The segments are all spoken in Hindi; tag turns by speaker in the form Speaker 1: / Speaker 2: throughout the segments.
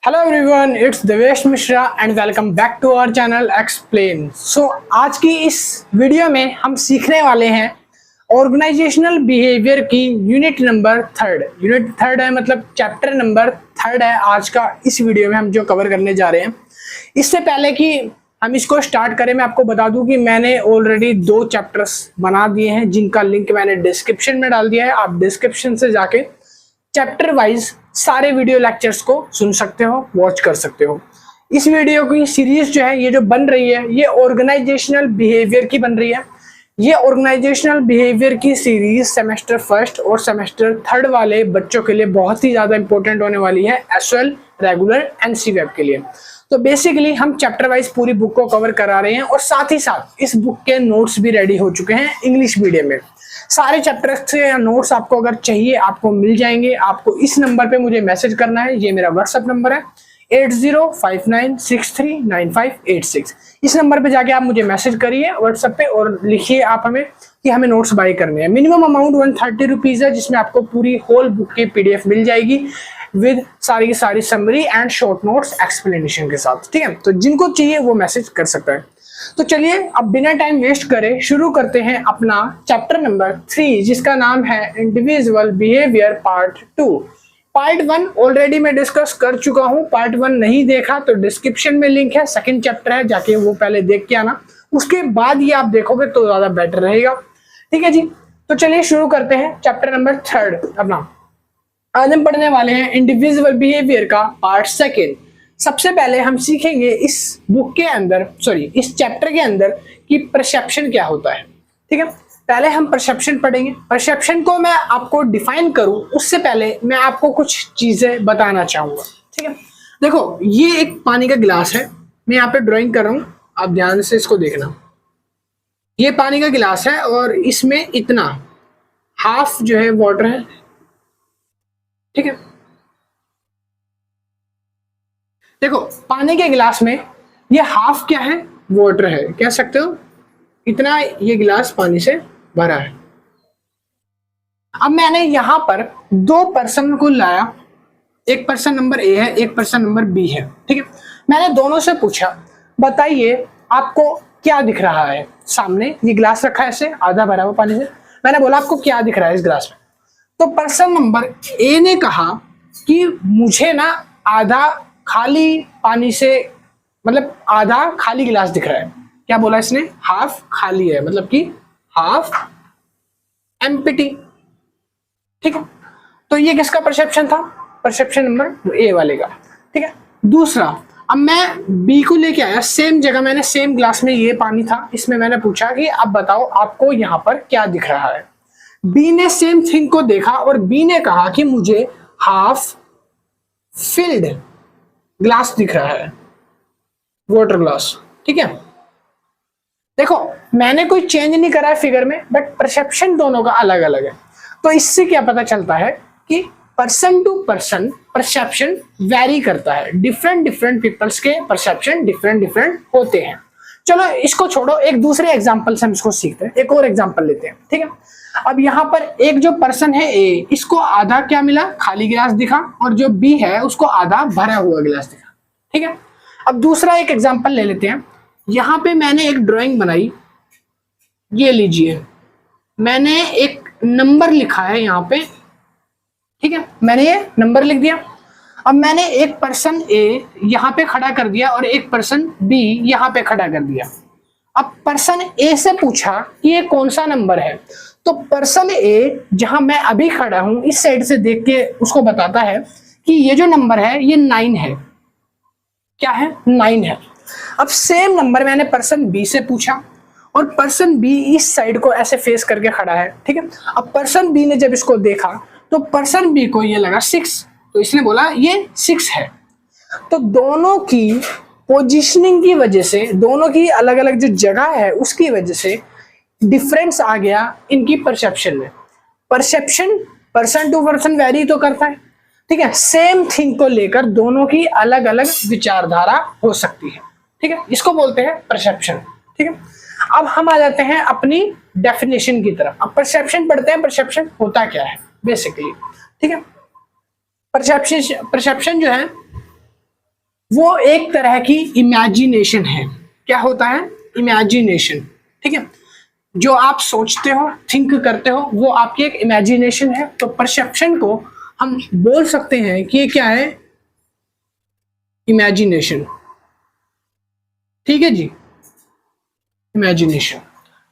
Speaker 1: Hello everyone, it's Devesh Mishra and welcome back to our channel Explain. आज की इस वीडियो में हम सीखने वाले हैं ऑर्गेनाइजेशनल बिहेवियर की यूनिट नंबर थर्ड है, मतलब चैप्टर नंबर थर्ड है। आज का इस वीडियो में हम जो कवर करने जा रहे हैं, इससे पहले कि हम इसको स्टार्ट करें, मैं आपको बता दूं कि मैंने ऑलरेडी 2 चैप्टर्स बना दिए हैं जिनका लिंक मैंने डिस्क्रिप्शन में डाल दिया है। आप डिस्क्रिप्शन से जाके चैप्टर वाइज सारे वीडियो लेक्चर्स को सुन सकते हो, वॉच कर सकते हो। इस वीडियो की सीरीज जो है, ये जो बन रही है, ये ऑर्गेनाइजेशनल बिहेवियर की बन रही है। ये ऑर्गेनाइजेशनल बिहेवियर की सीरीज सेमेस्टर फर्स्ट और सेमेस्टर थर्ड वाले बच्चों के लिए बहुत ही ज्यादा इंपॉर्टेंट होने वाली है, एसएल, रेगुलर एंड सीवेब के लिए। तो बेसिकली हम चैप्टर वाइज पूरी बुक को कवर करा रहे हैं और साथ ही साथ इस बुक के नोट्स भी रेडी हो चुके हैं इंग्लिश मीडियम में। सारे चैप्टर्स के नोट्स आपको अगर चाहिए, आपको मिल जाएंगे। आपको इस नंबर पे मुझे मैसेज करना है, ये मेरा व्हाट्सएप नंबर है 8059639586। इस नंबर पे जाके आप मुझे मैसेज करिए व्हाट्सएप पे और लिखिए आप हमें कि हमें नोट्स बाय करने हैं। मिनिमम अमाउंट 130 रुपीज है, जिसमें आपको पूरी होल बुक की पीडीएफ मिल जाएगी विद सारी की सारी summary and short notes explanation के साथ। ठीक है, तो जिनको चाहिए वो मैसेज कर सकता है। तो चलिए अब बिना टाइम वेस्ट करे शुरू करते हैं अपना चैप्टर नंबर 3, जिसका नाम है individual behaviour part 2। Part 1 already मैं डिस्कस कर चुका हूं। पार्ट 1 नहीं देखा तो डिस्क्रिप्शन में लिंक है, सेकंड चैप्टर है, जाके वो पहले देख के आना, उसके बाद ये आप देखोगे तो ज्यादा बेटर रहेगा। ठीक है जी, तो चलिए शुरू करते हैं चैप्टर नंबर 3 अपना। आज हम पढ़ने वाले हैं इंडिविजुअल बिहेवियर का पार्ट 2। सबसे पहले हम सीखेंगे इस बुक के अंदर, इस चैप्टर के अंदर कि परसेप्शन क्या होता है। ठीक है, पहले हम परसेप्शन पढ़ेंगे। परसेप्शन को मैं आपको डिफाइन करूं उससे पहले मैं आपको कुछ चीजें बताना चाहूंगा। ठीक है, देखो ये एक पानी का गिलास है, मैं यहाँ पे ड्राइंग कर रहा हूं, आप ध्यान से इसको देखना। ये पानी का गिलास है और इसमें इतना हाफ जो है वाटर है। ठीक है, देखो पानी के गिलास में ये हाफ क्या है, वाटर है, कह सकते हो इतना ये गिलास पानी से भरा है। अब मैंने यहां पर 2 पर्सन को लाया, एक पर्सन नंबर ए है, एक पर्सन नंबर बी है। ठीक है, मैंने दोनों से पूछा बताइए आपको क्या दिख रहा है। सामने ये गिलास रखा है, ऐसे आधा भरा हुआ पानी से। मैंने बोला आपको क्या दिख रहा है इस गिलास में, तो पर्सन नंबर ए ने कहा कि मुझे ना आधा खाली पानी से, मतलब आधा खाली गिलास दिख रहा है। क्या बोला इसने, हाफ खाली है, मतलब कि हाफ एम्प्टी। ठीक है, तो ये किसका परसेप्शन था, परसेप्शन नंबर ए वाले का। ठीक है, दूसरा, अब मैं बी को लेके आया, सेम जगह मैंने सेम ग्लास में ये पानी था, इसमें मैंने पूछा कि अब बताओ आपको यहां पर क्या दिख रहा है। बी ने सेम थिंग को देखा और बी ने कहा कि मुझे हाफ फिल्ड ग्लास दिख रहा है, वाटर ग्लास। ठीक है, देखो मैंने कोई चेंज नहीं करा है फिगर में, बट परसेप्शन दोनों का अलग अलग है। तो इससे क्या पता चलता है कि person to person perception vary करता है, डिफरेंट पीपल्स के परसेप्शन डिफरेंट होते हैं। चलो इसको छोड़ो, एक दूसरे एग्जाम्पल से हम इसको सीखते हैं। एक और एग्जाम्पल लेते हैं। ठीक है, अब यहाँ पर एक जो पर्सन है ए, इसको आधा क्या मिला, खाली गिलास दिखा, और जो बी है उसको आधा भरा हुआ गिलास दिखा। ठीक है, अब दूसरा एक एग्जांपल ले लेते हैं। यहाँ पे मैंने एक ड्राइंग बनाई, ये लीजिए, मैंने एक नंबर लिखा है यहाँ पे। ठीक है, मैंने ये नंबर लिख दिया। अब मैंने एक पर्सन ए यहाँ पे खड़ा कर दिया और एक पर्सन बी यहाँ पे खड़ा कर दिया। अब पर्सन ए से पूछा कि ये कौन सा नंबर है, तो पर्सन ए जहां मैं अभी खड़ा हूं इस साइड से देख के उसको बताता है कि ये जो नंबर है ये 9 है। क्या है, 9 है। अब सेम नंबर मैंने पर्सन बी से पूछा और पर्सन बी इस साइड को ऐसे फेस करके खड़ा है। ठीक है, अब पर्सन बी ने जब इसको देखा तो पर्सन बी को ये लगा 6, तो इसने बोला ये 6 है। तो दोनों की पोजीशनिंग की वजह से, दोनों की अलग अलग जो जगह है उसकी वजह से डिफरेंस आ गया इनकी परसेप्शन में। Perception person to person vary तो करता है। ठीक है, सेम थिंग को लेकर दोनों की अलग अलग विचारधारा हो सकती है। ठीक है, इसको बोलते हैं परसेप्शन। ठीक है, अब हम आ जाते हैं अपनी डेफिनेशन की तरफ। अब परसेप्शन पढ़ते हैं, परसेप्शन होता क्या है बेसिकली। ठीक है, परसेप्शन जो है वो एक तरह की इमेजिनेशन है। क्या होता है? इमेजिनेशन। ठीक है, जो आप सोचते हो, थिंक करते हो, वो आपकी एक इमेजिनेशन है। तो परसेप्शन को हम बोल सकते हैं कि ये क्या है? इमेजिनेशन। ठीक है जी, इमेजिनेशन।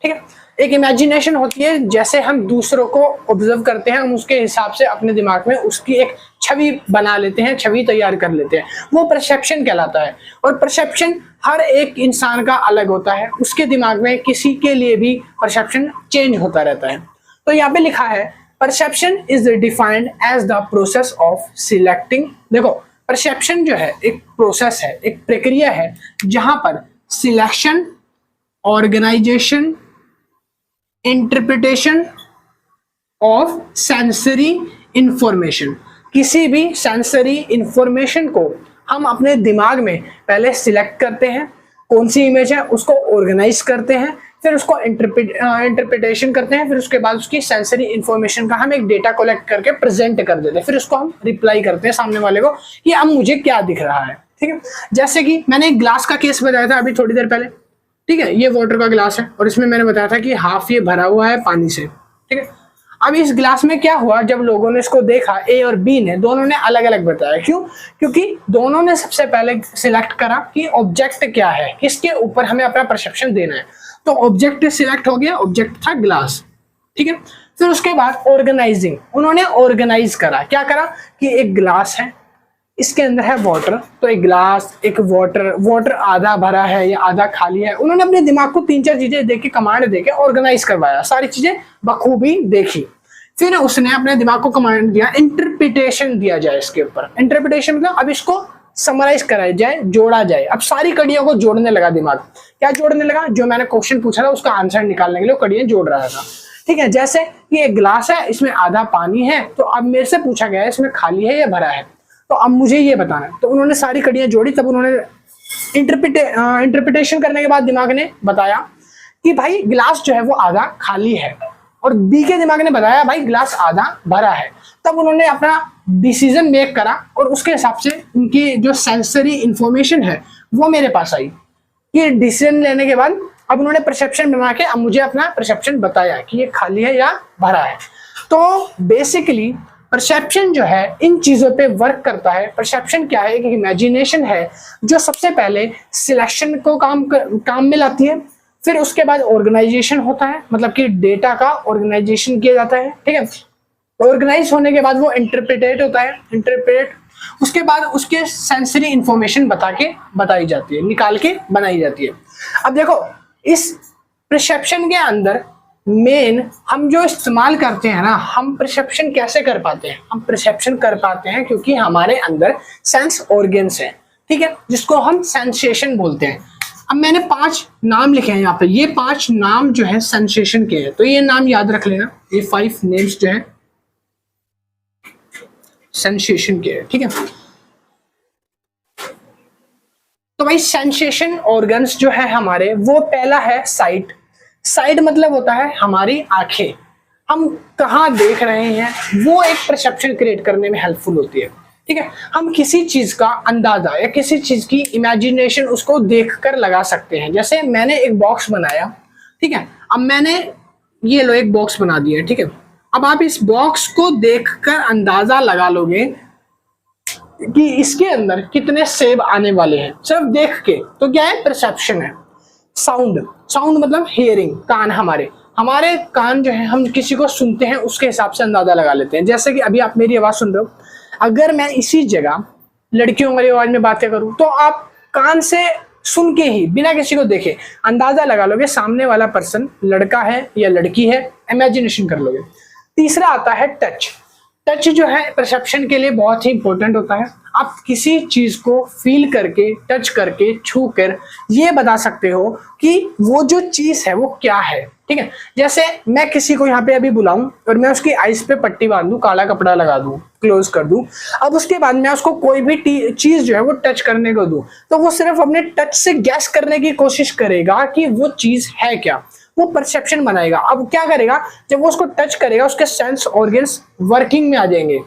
Speaker 1: ठीक है, एक इमेजिनेशन होती है जैसे हम दूसरों को ऑब्जर्व करते हैं, हम उसके हिसाब से अपने दिमाग में उसकी एक छवि बना लेते हैं, छवि तैयार कर लेते हैं, वो परसेप्शन कहलाता है। और परसेप्शन हर एक इंसान का अलग होता है, उसके दिमाग में किसी के लिए भी परसेप्शन चेंज होता रहता है। तो यहाँ पे लिखा है perception is defined as the process of selecting. देखो, परसेप्शन जो है एक प्रोसेस है, एक प्रक्रिया है जहां पर selection, organisation, interpretation of sensory information. किसी भी सेंसरी इंफॉर्मेशन को हम अपने दिमाग में पहले सिलेक्ट करते हैं, कौन सी इमेज है उसको ऑर्गेनाइज करते हैं, फिर उसको इंटरप्रिटेशन करते हैं, फिर उसके बाद उसकी सेंसरी इंफॉर्मेशन का हम एक डेटा कलेक्ट करके प्रेजेंट कर देते हैं, फिर उसको हम रिप्लाई करते हैं सामने वाले को कि अब मुझे क्या दिख रहा है। ठीक है, जैसे कि मैंने एक ग्लास का केस बताया था अभी थोड़ी देर पहले। ठीक है, ये वाटर का ग्लास है और इसमें मैंने बताया था कि हाफ ये भरा हुआ है पानी से। ठीक है, अब इस ग्लास में क्या हुआ, जब लोगों ने इसको देखा, ए और बी ने, दोनों ने अलग अलग बताया। क्यों? क्योंकि दोनों ने सबसे पहले सिलेक्ट करा कि ऑब्जेक्ट क्या है, किसके ऊपर हमें अपना परसेप्शन देना है। तो ऑब्जेक्ट सिलेक्ट हो गया, ऑब्जेक्ट था ग्लास। ठीक है, फिर उसके बाद ऑर्गेनाइजिंग, उन्होंने ऑर्गेनाइज करा। क्या करा कि एक ग्लास है, इसके अंदर है वाटर, तो एक ग्लास, एक वाटर आधा भरा है या आधा खाली है। उन्होंने अपने दिमाग को 3-4 चीजें देख के, कमांड देके ऑर्गेनाइज करवाया, सारी चीजें बखूबी देखी। फिर उसने अपने दिमाग को कमांड दिया, इंटरप्रिटेशन दिया जाए इसके ऊपर। इंटरप्रिटेशन मतलब अब इसको समराइज कराया जाए, जोड़ा जाए। अब सारी कड़ियों को जोड़ने लगा दिमाग। क्या जोड़ने लगा? जो मैंने क्वेश्चन पूछा था उसका आंसर निकालने के लिए कड़ियां जोड़ रहा था। ठीक है, जैसे ये एक ग्लास है, इसमें आधा पानी है, तो अब मेरे से पूछा गया है इसमें खाली है या भरा है, तो अब मुझे ये बताना है। तो उन्होंने सारी कड़ियां जोड़ी, तब उन्होंने इंटरप्रिटेशन करने के बाद दिमाग ने बताया कि भाई ग्लास जो है वो आधा खाली है, और बी के दिमाग ने बताया भाई ग्लास आधा भरा है। तब उन्होंने अपना डिसीजन मेक करा और उसके हिसाब से उनकी जो सेंसरी इंफॉर्मेशन है वो मेरे पास आई। ये डिसीजन लेने के बाद अब उन्होंने परसेप्शन बना के अब मुझे अपना परसेप्शन बताया कि ये खाली है या भरा है। तो बेसिकली परसेप्शन जो है इन चीजों पे वर्क करता है। परसेप्शन क्या है? एक इमेजिनेशन है जो सबसे पहले सिलेक्शन को काम में लाती है, फिर उसके बाद ऑर्गेनाइजेशन होता है, मतलब कि डेटा का ऑर्गेनाइजेशन किया जाता है। ठीक है, ऑर्गेनाइज होने के बाद वो इंटरप्रेट होता है, उसके बाद उसके सेंसरी इंफॉर्मेशन बताई जाती है, निकाल के बनाई जाती है। अब देखो, इस परसेप्शन के अंदर मेन हम जो इस्तेमाल करते हैं ना, हम परसेप्शन कैसे कर पाते हैं? हम परसेप्शन कर पाते हैं क्योंकि हमारे अंदर सेंस ऑर्गन्स हैं। ठीक है, जिसको हम सेंसेशन बोलते हैं। अब मैंने 5 नाम लिखे हैं यहाँ पे, ये 5 नाम जो है सेंसेशन के हैं, तो ये नाम याद रख लेना, ये 5 नेम्स जो है सेंसेशन के हैं। ठीक है, तो भाई सेंसेशन ऑर्गन्स जो है हमारे, वो पहला है साइट। साइट मतलब होता है हमारी आंखें, हम कहाँ देख रहे हैं, वो एक परसेप्शन क्रिएट करने में हेल्पफुल होती है। ठीक है, हम किसी चीज का अंदाजा या किसी चीज की इमेजिनेशन उसको देखकर लगा सकते हैं। जैसे मैंने एक बॉक्स बनाया, ठीक है, अब मैंने ये लो एक बॉक्स बना दिया। ठीक है, अब आप इस बॉक्स को देखकर अंदाजा लगा लोगे कि इसके अंदर कितने सेब आने वाले हैं, सिर्फ देख के। तो क्या है? परसेप्शन है। साउंड मतलब हियरिंग, कान, हमारे कान जो है, हम किसी को सुनते हैं उसके हिसाब से अंदाजा लगा लेते हैं। जैसे कि अभी आप मेरी आवाज सुन रहे हो, अगर मैं इसी जगह लड़कियों वाली आवाज में बातें करूं तो आप कान से सुन के ही बिना किसी को देखे अंदाजा लगा लोगे सामने वाला पर्सन लड़का है या लड़की है, इमेजिनेशन कर लोगे। तीसरा आता है टच। टच जो है परसेप्शन के लिए बहुत ही इंपॉर्टेंट होता है। आप किसी चीज को फील करके, टच करके, छू कर ये बता सकते हो कि वो जो चीज है वो क्या है। ठीक है, जैसे मैं किसी को यहाँ पे अभी बुलाऊं और मैं उसकी आइस पे पट्टी बांध दूं, काला कपड़ा लगा दूं, क्लोज कर दूं, अब उसके बाद मैं उसको कोई भी चीज जो है वो टच करने को दूं, तो वो सिर्फ अपने टच से गैस करने की कोशिश करेगा कि वो चीज है क्या, वो परसेप्शन बनाएगा। अब क्या करेगा? जब वो उसको टच करेगा उसके सेंस ऑर्गन्स वर्किंग में आ जाएंगे।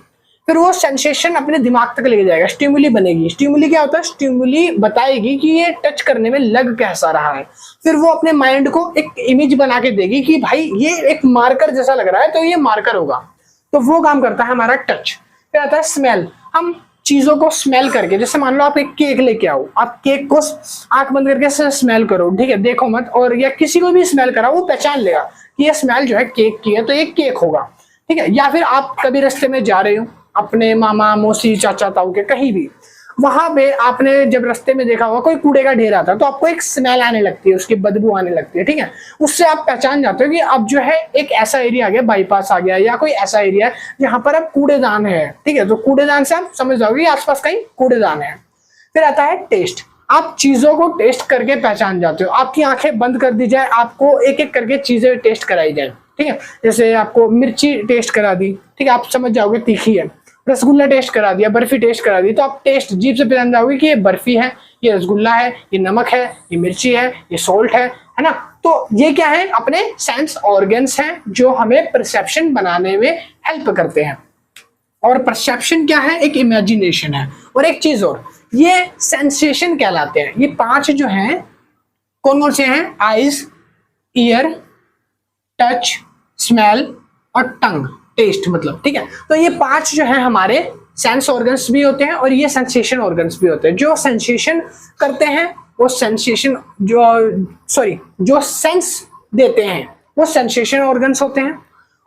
Speaker 1: फिर वो सेंसेशन अपने दिमाग तक लेके जाएगा, स्टिमुली बनेगी। स्टिमुली क्या होता है? स्टिमुली बताएगी कि ये टच करने में लग कैसा रहा है। फिर वो अपने माइंड को एक इमेज बना के देगी कि भाई ये एक मार्कर जैसा लग रहा है, तो ये मार्कर होगा। तो वो काम करता है हमारा टच। फिर आता है स्मेल। हम चीजों को स्मेल करके, जैसे मान लो आप एक केक लेके आओ, आप केक को आंख बंद करके स्मेल करो, ठीक है, देखो मत, और या किसी को भी स्मेल कराओ, वो पहचान लेगा कि ये स्मेल जो है केक की है, तो ये केक होगा, ठीक है। या फिर आप कभी रास्ते में जा रहे हो अपने मामा मौसी चाचा ताऊ के कहीं भी, वहां पे आपने जब रास्ते में देखा होगा कोई कूड़े का ढेर आता है, तो आपको एक स्मेल आने लगती है, उसकी बदबू आने लगती है, ठीक है। उससे आप पहचान जाते हो कि अब जो है एक ऐसा एरिया आ गया, बाईपास आ गया, या कोई ऐसा एरिया है जहां पर अब कूड़ेदान है, ठीक है। तो कूड़ेदान से आप समझ जाओगे आसपास कहीं कूड़ेदान है। फिर आता है टेस्ट। आप चीजों को टेस्ट करके पहचान जाते हो। आपकी आंखें बंद कर दी जाए, आपको एक एक करके चीजें टेस्ट कराई जाए, ठीक है। जैसे आपको मिर्ची टेस्ट करा दी, ठीक है, आप समझ जाओगे तीखी है। रसगुल्ला टेस्ट करा दिया, बर्फी टेस्ट करा दी, तो आप टेस्ट जीभ से पहचान जाओगे कि ये बर्फी है, ये रसगुल्ला है, ये नमक है, ये मिर्ची है, ये सॉल्ट है ना। तो ये क्या है? अपने सेंस ऑर्गन्स हैं जो हमें परसेप्शन बनाने में हेल्प करते हैं। और परसेप्शन क्या है? एक इमेजिनेशन है। और एक चीज और, ये सेंसेशन कहलाते हैं। ये 5 जो हैं कौन कौन से हैं? आइज, ईयर, टच, स्मेल और टंग, टेस्ट मतलब, ठीक है। तो ये 5 जो है हमारे सेंस ऑर्गन्स भी होते हैं और ये सेंसेशन ऑर्गन्स भी होते हैं। जो सेंसेशन करते हैं वो सेंसेशन जो सेंस देते हैं वो सेंसेशन ऑर्गन्स होते हैं,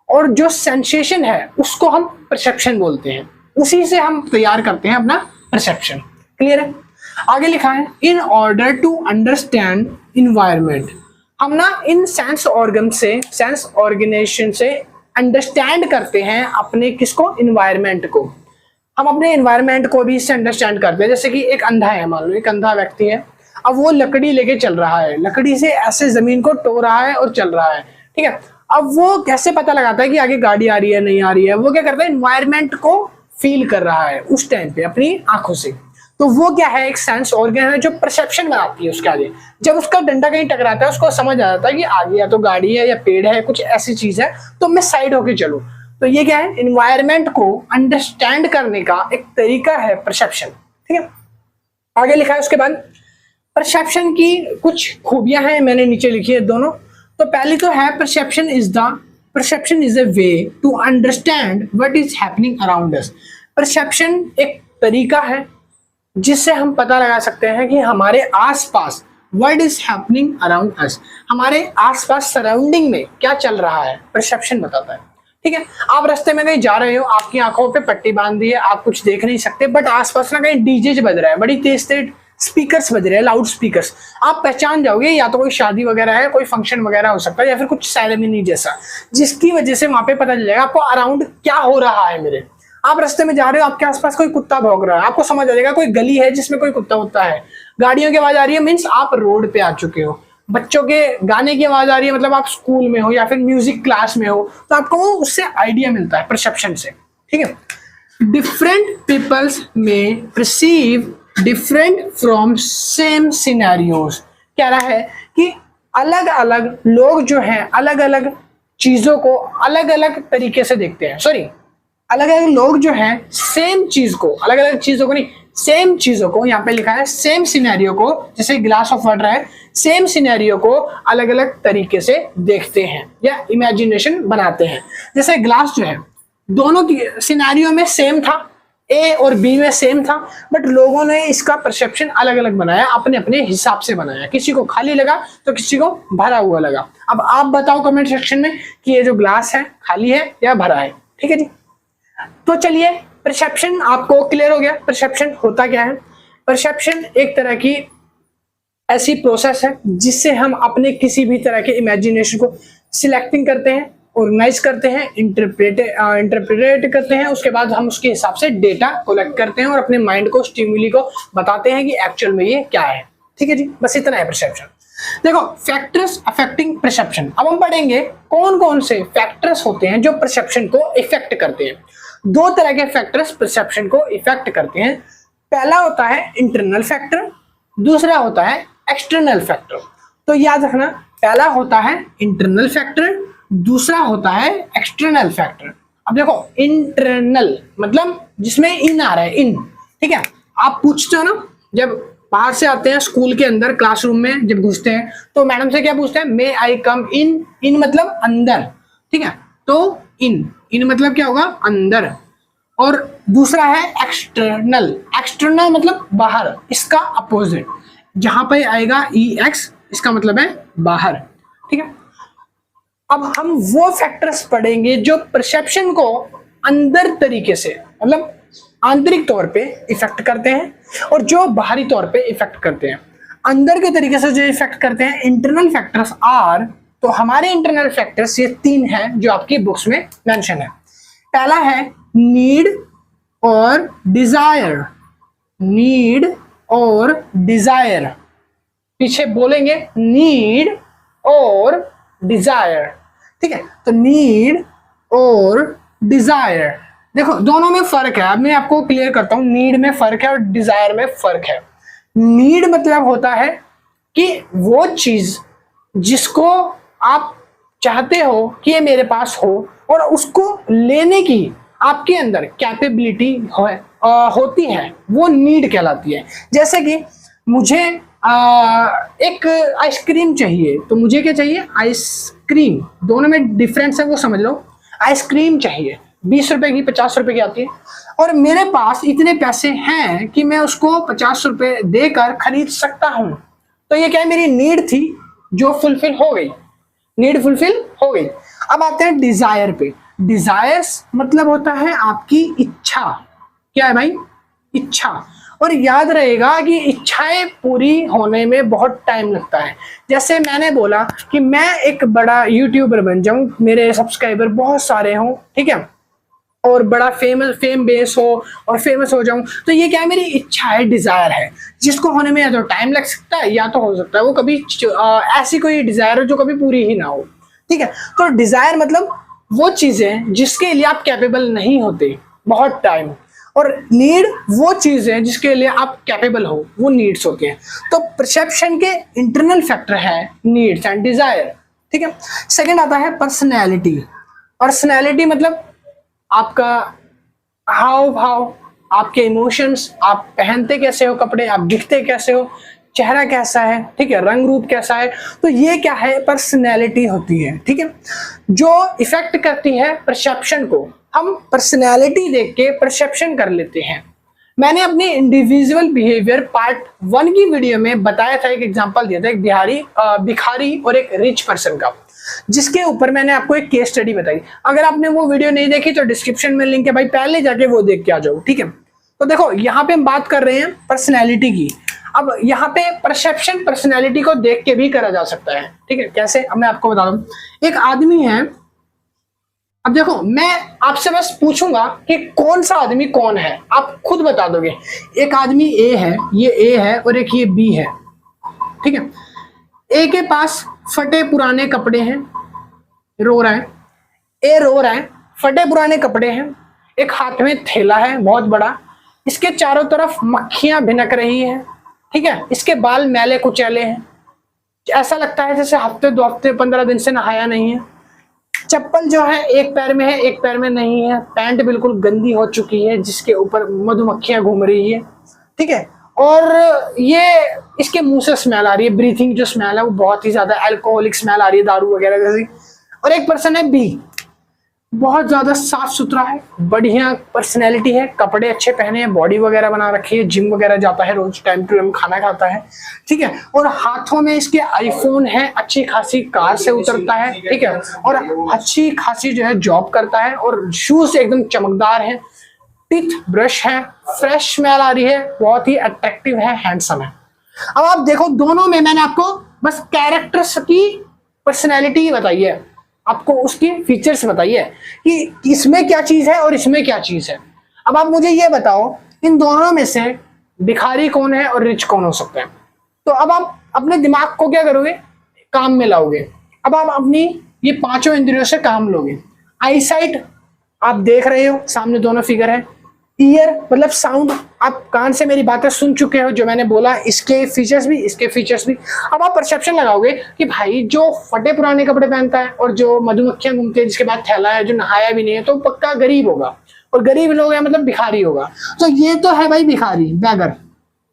Speaker 1: और जो सेंसेशन है उसको हम परसेप्शन बोलते हैं। उसी से हम तैयार करते हैं अपना परसेप्शन। क्लियर है? आगे लिखा है in order to understand environment. हम ना इन सेंस ऑर्गन से, सेंस ऑर्गेनाइजेशन से अंडरस्टैंड करते हैं अपने किसको? इन्वायरमेंट को। हम अपने इन्वायरमेंट को भी इससे अंडरस्टैंड करते हैं। जैसे कि एक अंधा है, मान लो एक अंधा व्यक्ति है, अब वो लकड़ी लेके चल रहा है, लकड़ी से ऐसे जमीन को टो रहा है और चल रहा है, ठीक है। अब वो कैसे पता लगाता है कि आगे गाड़ी आ रही है नहीं आ रही है? वो क्या करता है? इन्वायरमेंट को फील कर रहा है उस टाइम पे अपनी आंखों से। तो वो क्या है? एक सेंस ऑर्गन है जो परसेप्शन बनाती है उसके आगे। जब उसका डंडा कहीं टकराता है उसको समझ आ जाता है कि आगे या तो गाड़ी है या पेड़ है, कुछ ऐसी चीज है, तो मैं साइड होके चलूं। तो ये क्या है? इन्वायरमेंट को अंडरस्टैंड करने का एक तरीका है परसेप्शन, ठीक है। आगे लिखा है उसके बाद परसेप्शन की कुछ खूबियां हैं, मैंने नीचे लिखी है दोनों। तो पहली तो है perception is a way to understand what is happening around us. Perception एक तरीका है जिससे हम पता लगा सकते हैं कि हमारे आसपास व्हाट इज हैपनिंग अराउंड अस, हमारे आसपास सराउंडिंग में क्या चल रहा है, परसेप्शन बताता है, ठीक है। आप रास्ते में कहीं जा रहे हो, आपकी आंखों पे पट्टी बांध दी है, आप कुछ देख नहीं सकते, बट आसपास ना कहीं डीजे बज रहा है, बड़ी तेज तेज स्पीकर्स बज रहे हैं, लाउड स्पीकर्स। आप पहचान जाओगे या तो कोई शादी वगैरह है, कोई फंक्शन वगैरह हो सकता है, या फिर कुछ सेरेमनी जैसा, जिसकी वजह से वहां पे पता चल जाएगा आपको अराउंड क्या हो रहा है मेरे। आप रास्ते में जा रहे हो, आपके आसपास कोई कुत्ता भौंक रहा है, आपको समझ आ जाएगा कोई गली है जिसमें कोई कुत्ता होता है। गाड़ियों की आवाज आ रही है, मीन्स आप रोड पे आ चुके हो। बच्चों के गाने की आवाज आ रही है, मतलब आप स्कूल में हो या फिर म्यूजिक क्लास में हो, तो आपको वो उससे आइडिया मिलता है परसेप्शन से, ठीक है। डिफरेंट पीपल्स में perceive different from same scenarios. कह रहा है कि अलग अलग लोग जो हैं अलग अलग चीजों को अलग अलग तरीके से देखते हैं। अलग अलग लोग जो हैं सेम चीज को, अलग अलग चीजों को नहीं, सेम चीजों को, यहाँ पे लिखा है सेम सिनेरियो को, जैसे ग्लास ऑफ वाटर है, सेम सिनेरियो को अलग अलग तरीके से देखते हैं या इमेजिनेशन बनाते हैं। जैसे ग्लास जो है दोनों की सिनेरियो में सेम था, ए और बी में सेम था, बट लोगों ने इसका परसेप्शन अलग अलग बनाया, अपने अपने हिसाब से बनाया। किसी को खाली लगा तो किसी को भरा हुआ लगा। अब आप बताओ कमेंट सेक्शन में कि ये जो ग्लास है खाली है या भरा है, ठीक है जी। तो चलिए, परसेप्शन आपको क्लियर हो गया, परसेप्शन होता क्या है। परसेप्शन एक तरह की ऐसी प्रोसेस है जिससे हम अपने किसी भी तरह के इमेजिनेशन को सिलेक्टिंग करते हैं, ऑर्गेनाइज करते हैं, इंटरप्रेट करते हैं, उसके बाद हम उसके हिसाब से डेटा कलेक्ट करते हैं और अपने माइंड को, स्टिमुली को बताते हैं कि एक्चुअल में ये क्या है, ठीक है जी। बस इतना है परसेप्शन। देखो, फैक्टर्स अफेक्टिंग परसेप्शन। अब हम पढ़ेंगे कौन कौन से फैक्टर्स होते हैं जो परसेप्शन को इफेक्ट करते हैं। 2 तरह के फैक्टर्स परसेप्शन को इफेक्ट करते हैं। पहला होता है इंटरनल फैक्टर, दूसरा होता है एक्सटर्नल फैक्टर। तो याद रखना, पहला होता है इंटरनल फैक्टर, दूसरा होता है एक्सटर्नल फैक्टर। अब देखो इंटरनल मतलब जिसमें इन आ रहा है, इन, ठीक है। आप पूछते हो ना जब बाहर से आते हैं स्कूल के अंदर क्लासरूम में जब घुसते हैं तो मैडम से क्या पूछते हैं, मे आई कम इन, इन मतलब अंदर, ठीक है। तो इन, इन मतलब क्या होगा, अंदर। और दूसरा है एक्सटर्नल, एक्सटर्नल मतलब बाहर, इसका अपोजिट जहां पे आएगा ई एक्स, इसका मतलब है बाहर, ठीक है। अब हम वो फैक्टर्स पढ़ेंगे जो परसेप्शन को अंदर तरीके से मतलब आंतरिक तौर पे इफेक्ट करते हैं और जो बाहरी तौर पे इफेक्ट करते हैं। अंदर के तरीके से जो इफेक्ट करते हैं इंटरनल फैक्टर्स आर, तो हमारे इंटरनल फैक्टर्स ये 3 हैं जो आपकी बुक्स में मेंशन है। पहला है नीड और डिजायर, नीड और डिजायर, पीछे बोलेंगे नीड और डिजायर, ठीक है। तो नीड और डिजायर, देखो दोनों में फर्क है। अब मैं आपको क्लियर करता हूं, नीड में फर्क है और डिजायर में फर्क है। नीड मतलब होता है कि वो चीज जिसको आप चाहते हो कि ये मेरे पास हो और उसको लेने की आपके अंदर कैपेबिलिटी होती है, वो नीड कहलाती है। जैसे कि मुझे एक आइसक्रीम चाहिए, तो मुझे क्या चाहिए, आइसक्रीम। दोनों में डिफरेंस है वो समझ लो। आइसक्रीम चाहिए 20 रुपए की, 50 रुपए की आती है, और मेरे पास इतने पैसे हैं कि मैं उसको 50 रुपए देकर खरीद सकता हूं। तो ये क्या है, मेरी नीड थी जो फुलफिल हो गई, नीड फुलफिल हो गई। अब आते हैं डिजायर पे। डिजायर्स मतलब होता है आपकी इच्छा। क्या है भाई, इच्छा। और याद रहेगा कि इच्छाएं पूरी होने में बहुत टाइम लगता है। जैसे मैंने बोला कि मैं एक बड़ा यूट्यूबर बन जाऊं, मेरे सब्सक्राइबर बहुत सारे हों, ठीक है, और बड़ा फेम बेस हो और फेमस हो जाऊं, तो ये क्या है, मेरी इच्छा है, डिजायर है, जिसको होने में या तो टाइम लग सकता है या तो हो सकता है वो कभी ऐसी कोई डिजायर हो जो कभी पूरी ही ना हो, ठीक है। तो डिजायर मतलब वो चीजें जिसके लिए आप कैपेबल नहीं होते बहुत टाइम, और नीड वो चीज है जिसके लिए आप कैपेबल हो, वो नीड्स होते हैं। तो परसेप्शन के इंटरनल फैक्टर है नीड्स एंड डिजायर, ठीक है। सेकंड आता है पर्सनैलिटी। पर्सनैलिटी मतलब आपका हाव भाव, आपके इमोशंस, आप पहनते कैसे हो कपड़े, आप दिखते कैसे हो, चेहरा कैसा है, ठीक है, रंग रूप कैसा है, तो ये क्या है, पर्सनैलिटी होती है, ठीक है, जो इफेक्ट करती है परसेप्शन को। हम पर्सनैलिटी देख के परसेप्शन कर लेते हैं। मैंने अपने इंडिविजुअल बिहेवियर पार्ट 1 की वीडियो में बताया था, एक एग्जांपल दिया था, एक भिखारी और एक रिच पर्सन का, जिसके ऊपर मैंने आपको एक केस स्टडी बताई। अगर आपने वो वीडियो नहीं देखी तो डिस्क्रिप्शन में लिंक है भाई, पहले जाके वो देख के आ जाओ, ठीक है। तो देखो यहाँ पे हम बात कर रहे हैं पर्सनैलिटी की। अब यहाँ पे परसेप्शन पर्सनैलिटी को देख के भी करा जा सकता है, ठीक है। कैसे, अब मैं आपको बता दूं। एक आदमी है, अब देखो मैं आपसे बस पूछूंगा कि कौन सा आदमी कौन है, आप खुद बता दोगे। एक आदमी ए है, ये ए है, और एक ये बी है, ठीक है। ए के पास फटे पुराने कपड़े हैं, रो रहा है, ए रो रहा है, फटे पुराने कपड़े हैं, एक हाथ में थैला है बहुत बड़ा, इसके चारों तरफ मक्खियां भिनक रही हैं, ठीक है, इसके बाल मैले कुचैले हैं, ऐसा लगता है जैसे हफ्ते 2 हफ्ते 15 दिन से नहाया नहीं है। चप्पल जो है एक पैर में है एक पैर में नहीं है, पैंट बिल्कुल गंदी हो चुकी है जिसके ऊपर मधुमक्खियां घूम रही है, ठीक है। और ये इसके मुंह से स्मेल आ रही है, ब्रीथिंग जो स्मेल है वो बहुत ही ज्यादा अल्कोहलिक स्मेल आ रही है, दारू वगैरह जैसी। और एक पर्सन है बी, बहुत ज्यादा साफ सुथरा है, बढ़िया पर्सनैलिटी है, कपड़े अच्छे पहने हैं, बॉडी वगैरह बना रखी है, जिम वगैरह जाता है, रोज टाइम टू टाइम खाना खाता है, ठीक है। और हाथों में इसके आईफोन है, अच्छी खासी कार से उतरता है, ठीक है, और अच्छी खासी जो है जॉब करता है, और शूज एकदम चमकदार है, टीथ ब्रश है, फ्रेश स्मेल आ रही है, बहुत ही अट्रैक्टिव है, हैंडसम है। अब आप देखो दोनों में मैंने आपको बस कैरेक्टर्स की पर्सनैलिटी बताई है, आपको उसकी फीचर्स बताइए कि इसमें क्या चीज है और इसमें क्या चीज है। अब आप मुझे ये बताओ इन दोनों में से भिखारी कौन है और रिच कौन हो सकता है। तो अब आप अपने दिमाग को क्या करोगे, काम में लाओगे। अब आप अपनी ये 5 इंद्रियों से काम लोगे। आई साइट, आप देख रहे हो सामने दोनों फिगर है। ईयर मतलब साउंड, आप कान से मेरी बातें सुन चुके हो, जो मैंने बोला इसके फीचर्स भी, इसके फीचर्स भी। अब आप परसेप्शन लगाओगे कि भाई जो फटे पुराने कपड़े पहनता है और जो मधुमक्खियां घूमती है जिसके बाद थैला है, जो नहाया भी नहीं है, तो पक्का गरीब होगा, और गरीब लोग है मतलब भिखारी होगा। तो ये तो है भाई भिखारी, बैगर।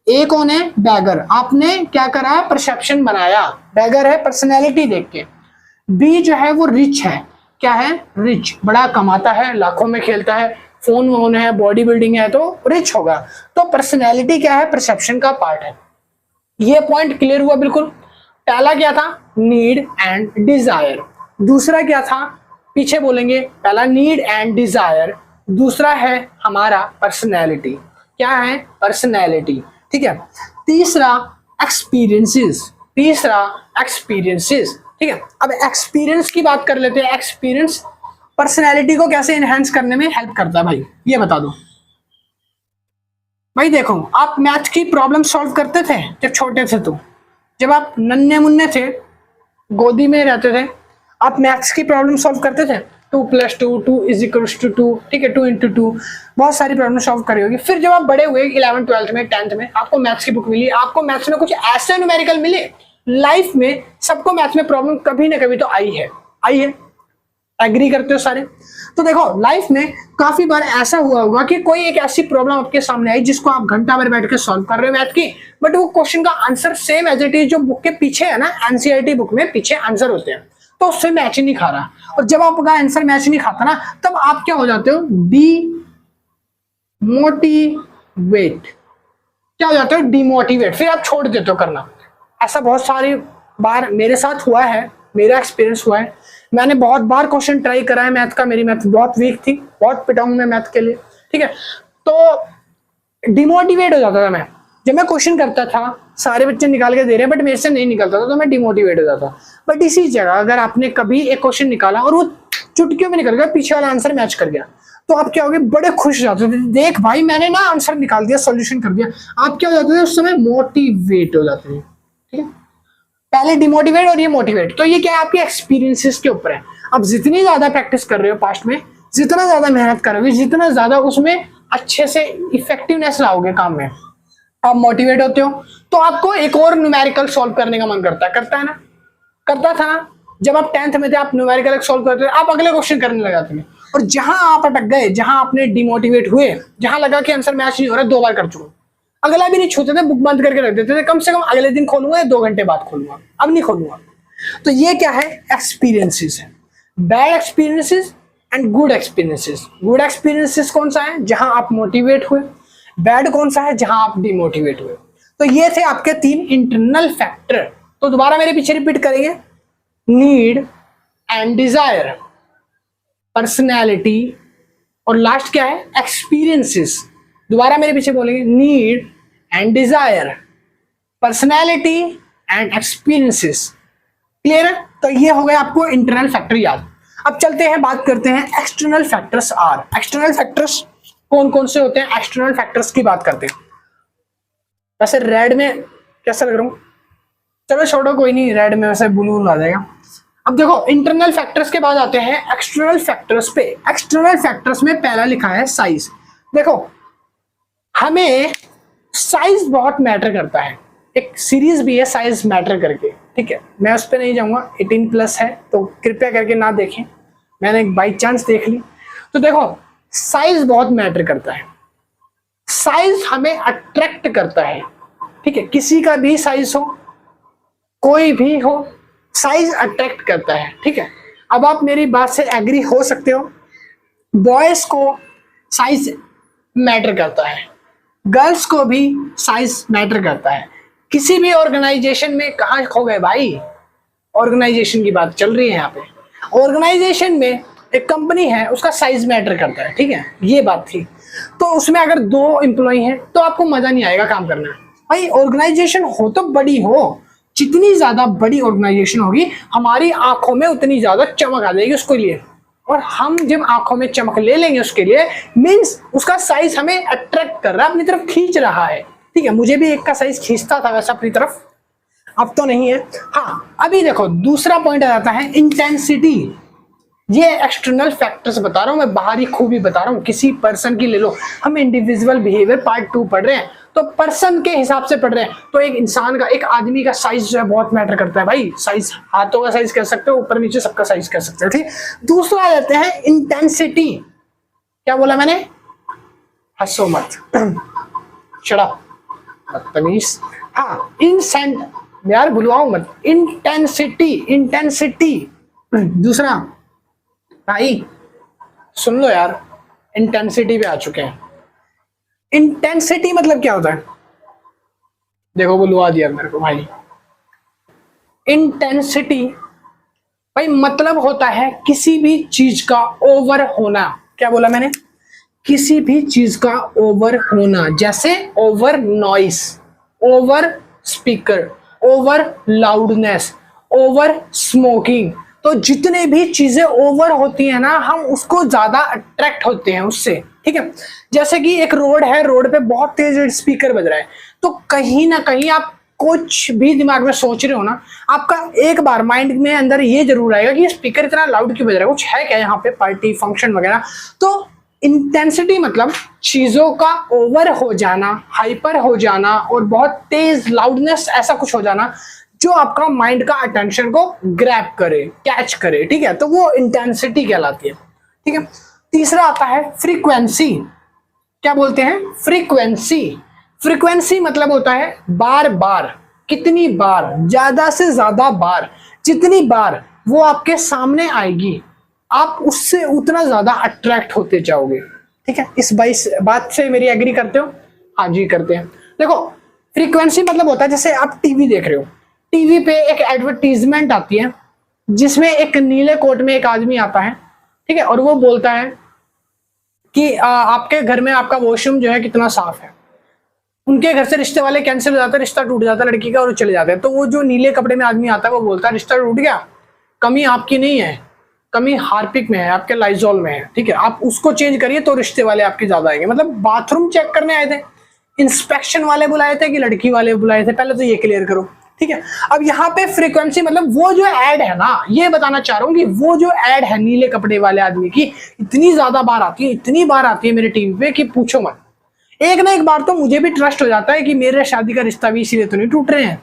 Speaker 1: ए कौन है? बैगर। आपने क्या करा है? परसेप्शन बनाया। बैगर है पर्सनैलिटी देख के। बी जो है वो रिच है। क्या है? रिच, बड़ा कमाता है, लाखों में खेलता है, फोन वोन है, बॉडी बिल्डिंग है, तो रिच होगा। तो पर्सनैलिटी क्या है? परसेप्शन का पार्ट है। ये पॉइंट क्लियर हुआ बिल्कुल। पहला क्या था? Need and desire. दूसरा क्या था? पीछे बोलेंगे। पहला नीड एंड डिजायर, दूसरा है हमारा पर्सनैलिटी। क्या है? पर्सनैलिटी। ठीक है। तीसरा एक्सपीरियंसेस। तीसरा एक्सपीरियंसेस। ठीक है। अब एक्सपीरियंस की बात कर लेते हैं। एक्सपीरियंस पर्सनैलिटी को कैसे एनहांस करने में हेल्प करता है भाई, ये बता दो। भाई देखो, आप मैथ की प्रॉब्लम सॉल्व करते थे जब छोटे थे, तो जब आप नन्हे मुन्ने थे, गोदी में रहते थे, आप मैथ्स की प्रॉब्लम सॉल्व करते थे। 2+2, 2 2, ठीक है, 2 × 2, बहुत सारी प्रॉब्लम सॉल्व करी होगी। फिर जब आप बड़े हुए 11th 12th में 10th में, आपको मैथ्स की बुक मिली, आपको मैथ्स में कुछ ऐसे न्यूमेरिकल मिले। लाइफ में सबको मैथ्स में प्रॉब्लम कभी ना कभी तो आई है, आई है। एग्री करते हो सारे? तो देखो, लाइफ में काफी बार ऐसा हुआ होगा कि कोई एक ऐसी प्रॉब्लम आपके सामने आई जिसको आप घंटा भर बैठ के सॉल्व कर रहे हो मैथ की, बट वो क्वेश्चन का answer same as it is जो बुक के पीछे है ना, एनसीईआरटी बुक में पीछे आंसर होते हैं, तो उससे मैच ही नहीं खा रहा। और जब आपका आंसर मैच नहीं खाता ना, तब आप क्या हो जाते हो? डीमोटिवेट। क्या हो जाते हो? डीमोटिवेट। फिर आप छोड़ देते हो करना। ऐसा बहुत सारी बार मेरे साथ हुआ है, मेरा एक्सपीरियंस हुआ है। मैंने बहुत बार क्वेश्चन ट्राई करा है मैथ का, मेरी मैथ बहुत वीक थी, बहुत पिटा हूं मैं मैथ के लिए। ठीक है। तो डिमोटिवेट हो जाता था मैं। जब मैं क्वेश्चन करता था, सारे बच्चे निकाल के दे रहे हैं बट मेरे से नहीं निकलता था, तो मैं डिमोटिवेट हो जाता। बट इसी जगह अगर आपने कभी एक क्वेश्चन निकाला और वो चुटकियों में निकल गया, पीछे वाला आंसर मैच कर गया, तो आप क्या हो गए? बड़े खुश हो जाते थे, देख भाई मैंने ना आंसर निकाल दिया, सॉल्यूशन कर दिया। आप क्या हो जाते थे उस समय? मोटिवेट हो जाते थे। ठीक है। पहले डिमोटिवेट और ये मोटिवेट। तो ये क्या है? आपके एक्सपीरियंसेस के ऊपर है। अब जितनी ज्यादा प्रैक्टिस कर रहे हो पास्ट में, जितना ज्यादा मेहनत करोगे, जितना ज्यादा उसमें अच्छे से इफेक्टिवनेस लाओगे काम में, आप मोटिवेट होते हो, तो आपको एक और न्यूमेरिकल सॉल्व करने का मन करता है ना? करता था ना? जब आप 10th में थे, आप न्यूमेरिकल सॉल्व करते थे, आप अगले क्वेश्चन करने लग जाते थे। और जहां आप अटक गए, जहां आपने डिमोटिवेट हुए, जहां लगा कि आंसर मैच नहीं हो रहा, 2 बार कर चुका, अगला भी नहीं छूते थे, बुक बंद करके रख देते थे, कम से कम अगले दिन खोलूंगा या 2 घंटे बाद खोलूंगा, अब नहीं खोलूंगा। तो ये क्या है? एक्सपीरियंसेस है। Bad experiences and good experiences. Good experiences कौन सा है? जहां आप मोटिवेट हुए। बैड कौन सा है? जहां आप डिमोटिवेट हुए। तो ये थे आपके 3 इंटरनल फैक्टर। तो दोबारा मेरे पीछे रिपीट करेंगे। नीड एंड डिजायर, पर्सनैलिटी, और लास्ट क्या है? एक्सपीरियंसेस। दोबारा मेरे पीछे बोलेंगे। Need and desire, personality and experiences. Clear है? तो ये हो गया आपको इंटरनल फैक्टर याद। अब चलते हैं, बात करते हैं external factors are. External factors कौन कौन से होते हैं? एक्सटर्नल फैक्टर्स की बात करते हैं। वैसे रेड में कैसा लग रहा हूं? चलो छोड़ो, कोई नहीं, रेड में वैसे ब्लू आ जाएगा। अब देखो, इंटरनल फैक्टर्स के बाद आते हैं एक्सटर्नल फैक्टर्स पे। एक्सटर्नल फैक्टर्स में पहला लिखा है साइज। देखो, हमें साइज बहुत मैटर करता है। एक सीरीज भी है साइज मैटर करके, ठीक है, मैं उस पर नहीं जाऊंगा, 18+ है, तो कृपया करके ना देखें, मैंने बाई चांस देख ली। तो देखो, साइज बहुत मैटर करता है। साइज हमें अट्रैक्ट करता है। ठीक है, किसी का भी साइज हो, कोई भी हो, साइज अट्रैक्ट करता है। ठीक है, अब आप मेरी बात से एग्री हो सकते हो। बॉयज को साइज मैटर करता है, गर्ल्स को भी साइज मैटर करता है। किसी भी ऑर्गेनाइजेशन में कहाँ खो गए भाई? ऑर्गेनाइजेशन की बात चल रही है यहाँ पे। ऑर्गेनाइजेशन में एक कंपनी है, उसका साइज मैटर करता है। ठीक है, ये बात थी। तो उसमें अगर 2 एम्प्लॉय हैं तो आपको मजा नहीं आएगा काम करना। भाई ऑर्गेनाइजेशन हो तो बड़ी हो, जितनी ज्यादा बड़ी ऑर्गेनाइजेशन होगी, हमारी आंखों में उतनी ज्यादा चमक आ जाएगी उसके लिए। और हम जब आंखों में चमक ले लेंगे उसके लिए, मीन्स उसका साइज हमें अट्रैक्ट कर रहा है, अपनी तरफ खींच रहा है। ठीक है, मुझे भी एक का साइज खींचता था वैसा अपनी तरफ, अब तो नहीं है। हाँ, अभी देखो दूसरा पॉइंट आ जाता है इंटेंसिटी। ये एक्सटर्नल फैक्टर्स बता रहा हूं मैं, बाहरी खूबी बता रहा हूं। किसी पर्सन की ले लो, हम इंडिविजुअल बिहेवियर पार्ट 2 पढ़ रहे हैं, तो पर्सन के हिसाब से पढ़ रहे हैं। तो एक इंसान का, एक आदमी का साइज जो है बहुत मैटर करता है भाई। साइज, हाथों का साइज कह सकते हो, ऊपर नीचे सबका साइज कह सकते हो, ठीक। दूसरा आ जाते हैं इंटेंसिटी। क्या बोला मैंने? हंसो मत, शट अप, बदतमीज। हाँ, इंसेंट, यार भुलवाओ मत, इंटेंसिटी, इंटेंसिटी। दूसरा भाई सुन लो यार, इंटेंसिटी पे आ चुके हैं। इंटेंसिटी मतलब क्या होता है? देखो बुलवा दिया मेरे को भाई। इंटेंसिटी भाई मतलब होता है किसी भी चीज का ओवर होना। क्या बोला मैंने? किसी भी चीज का ओवर होना, जैसे over noise, over speaker, over loudness, over smoking. तो जितने भी चीजें ओवर होती है ना, हम उसको ज्यादा अट्रैक्ट होते हैं उससे, ठीक है। जैसे कि एक रोड है, रोड पे बहुत तेज स्पीकर बज रहा है, तो कहीं ना कहीं आप कुछ भी दिमाग में सोच रहे हो ना, आपका एक बार माइंड में अंदर ये जरूर आएगा कि ये स्पीकर इतना लाउड क्यों बज रहा है, कुछ है क्या यहाँ पे, पार्टी फंक्शन वगैरह। तो इंटेंसिटी मतलब चीजों का ओवर हो जाना, हाइपर हो जाना, और बहुत तेज लाउडनेस, ऐसा कुछ हो जाना जो आपका माइंड का अटेंशन को ग्रैब करे, कैच करे, ठीक है। तो वो इंटेंसिटी कहलाती है, ठीक है। तीसरा आता है फ्रीक्वेंसी। क्या बोलते हैं? फ्रीक्वेंसी। फ्रीक्वेंसी मतलब होता है बार बार, कितनी बार, ज्यादा से ज्यादा बार, जितनी बार वो आपके सामने आएगी आप उससे उतना ज्यादा अट्रैक्ट होते जाओगे, ठीक है। इस बात से मेरी एग्री करते हो? हाँ जी करते हैं। देखो फ्रीक्वेंसी मतलब होता है, जैसे आप टीवी देख रहे हो, टीवी पे एक एडवर्टीजमेंट आती है जिसमें एक नीले कोट में एक आदमी आता है, ठीक है, और वो बोलता है कि आपके घर में आपका वॉशरूम जो है कितना साफ है। उनके घर से रिश्ते वाले कैंसिल हो जाता है, रिश्ता टूट जाता है लड़की का, और चले जाते हैं। तो वो जो नीले कपड़े में आदमी आता है वो बोलता है रिश्ता टूट गया, कमी आपकी नहीं है, कमी हार्पिक में है, आपके लाइजॉल में है, ठीक है, आप उसको चेंज करिए तो रिश्ते वाले आपके ज्यादा आएंगे। मतलब बाथरूम चेक करने आए थे, इंस्पेक्शन वाले बुलाए थे कि लड़की वाले बुलाए थे, पहले तो ये क्लियर करो, ठीक है। अब यहाँ पे फ्रीक्वेंसी मतलब वो जो ऐड है ना, ये बताना चाह रहा हूँ कि वो जो ऐड है नीले कपड़े वाले आदमी की, इतनी ज्यादा बार आती है, इतनी बार आती है मेरे टीवी पे कि पूछो मत। एक ना एक बार तो मुझे भी ट्रस्ट हो जाता है कि मेरे शादी का रिश्ता भी इसीलिए तो नहीं टूट रहे हैं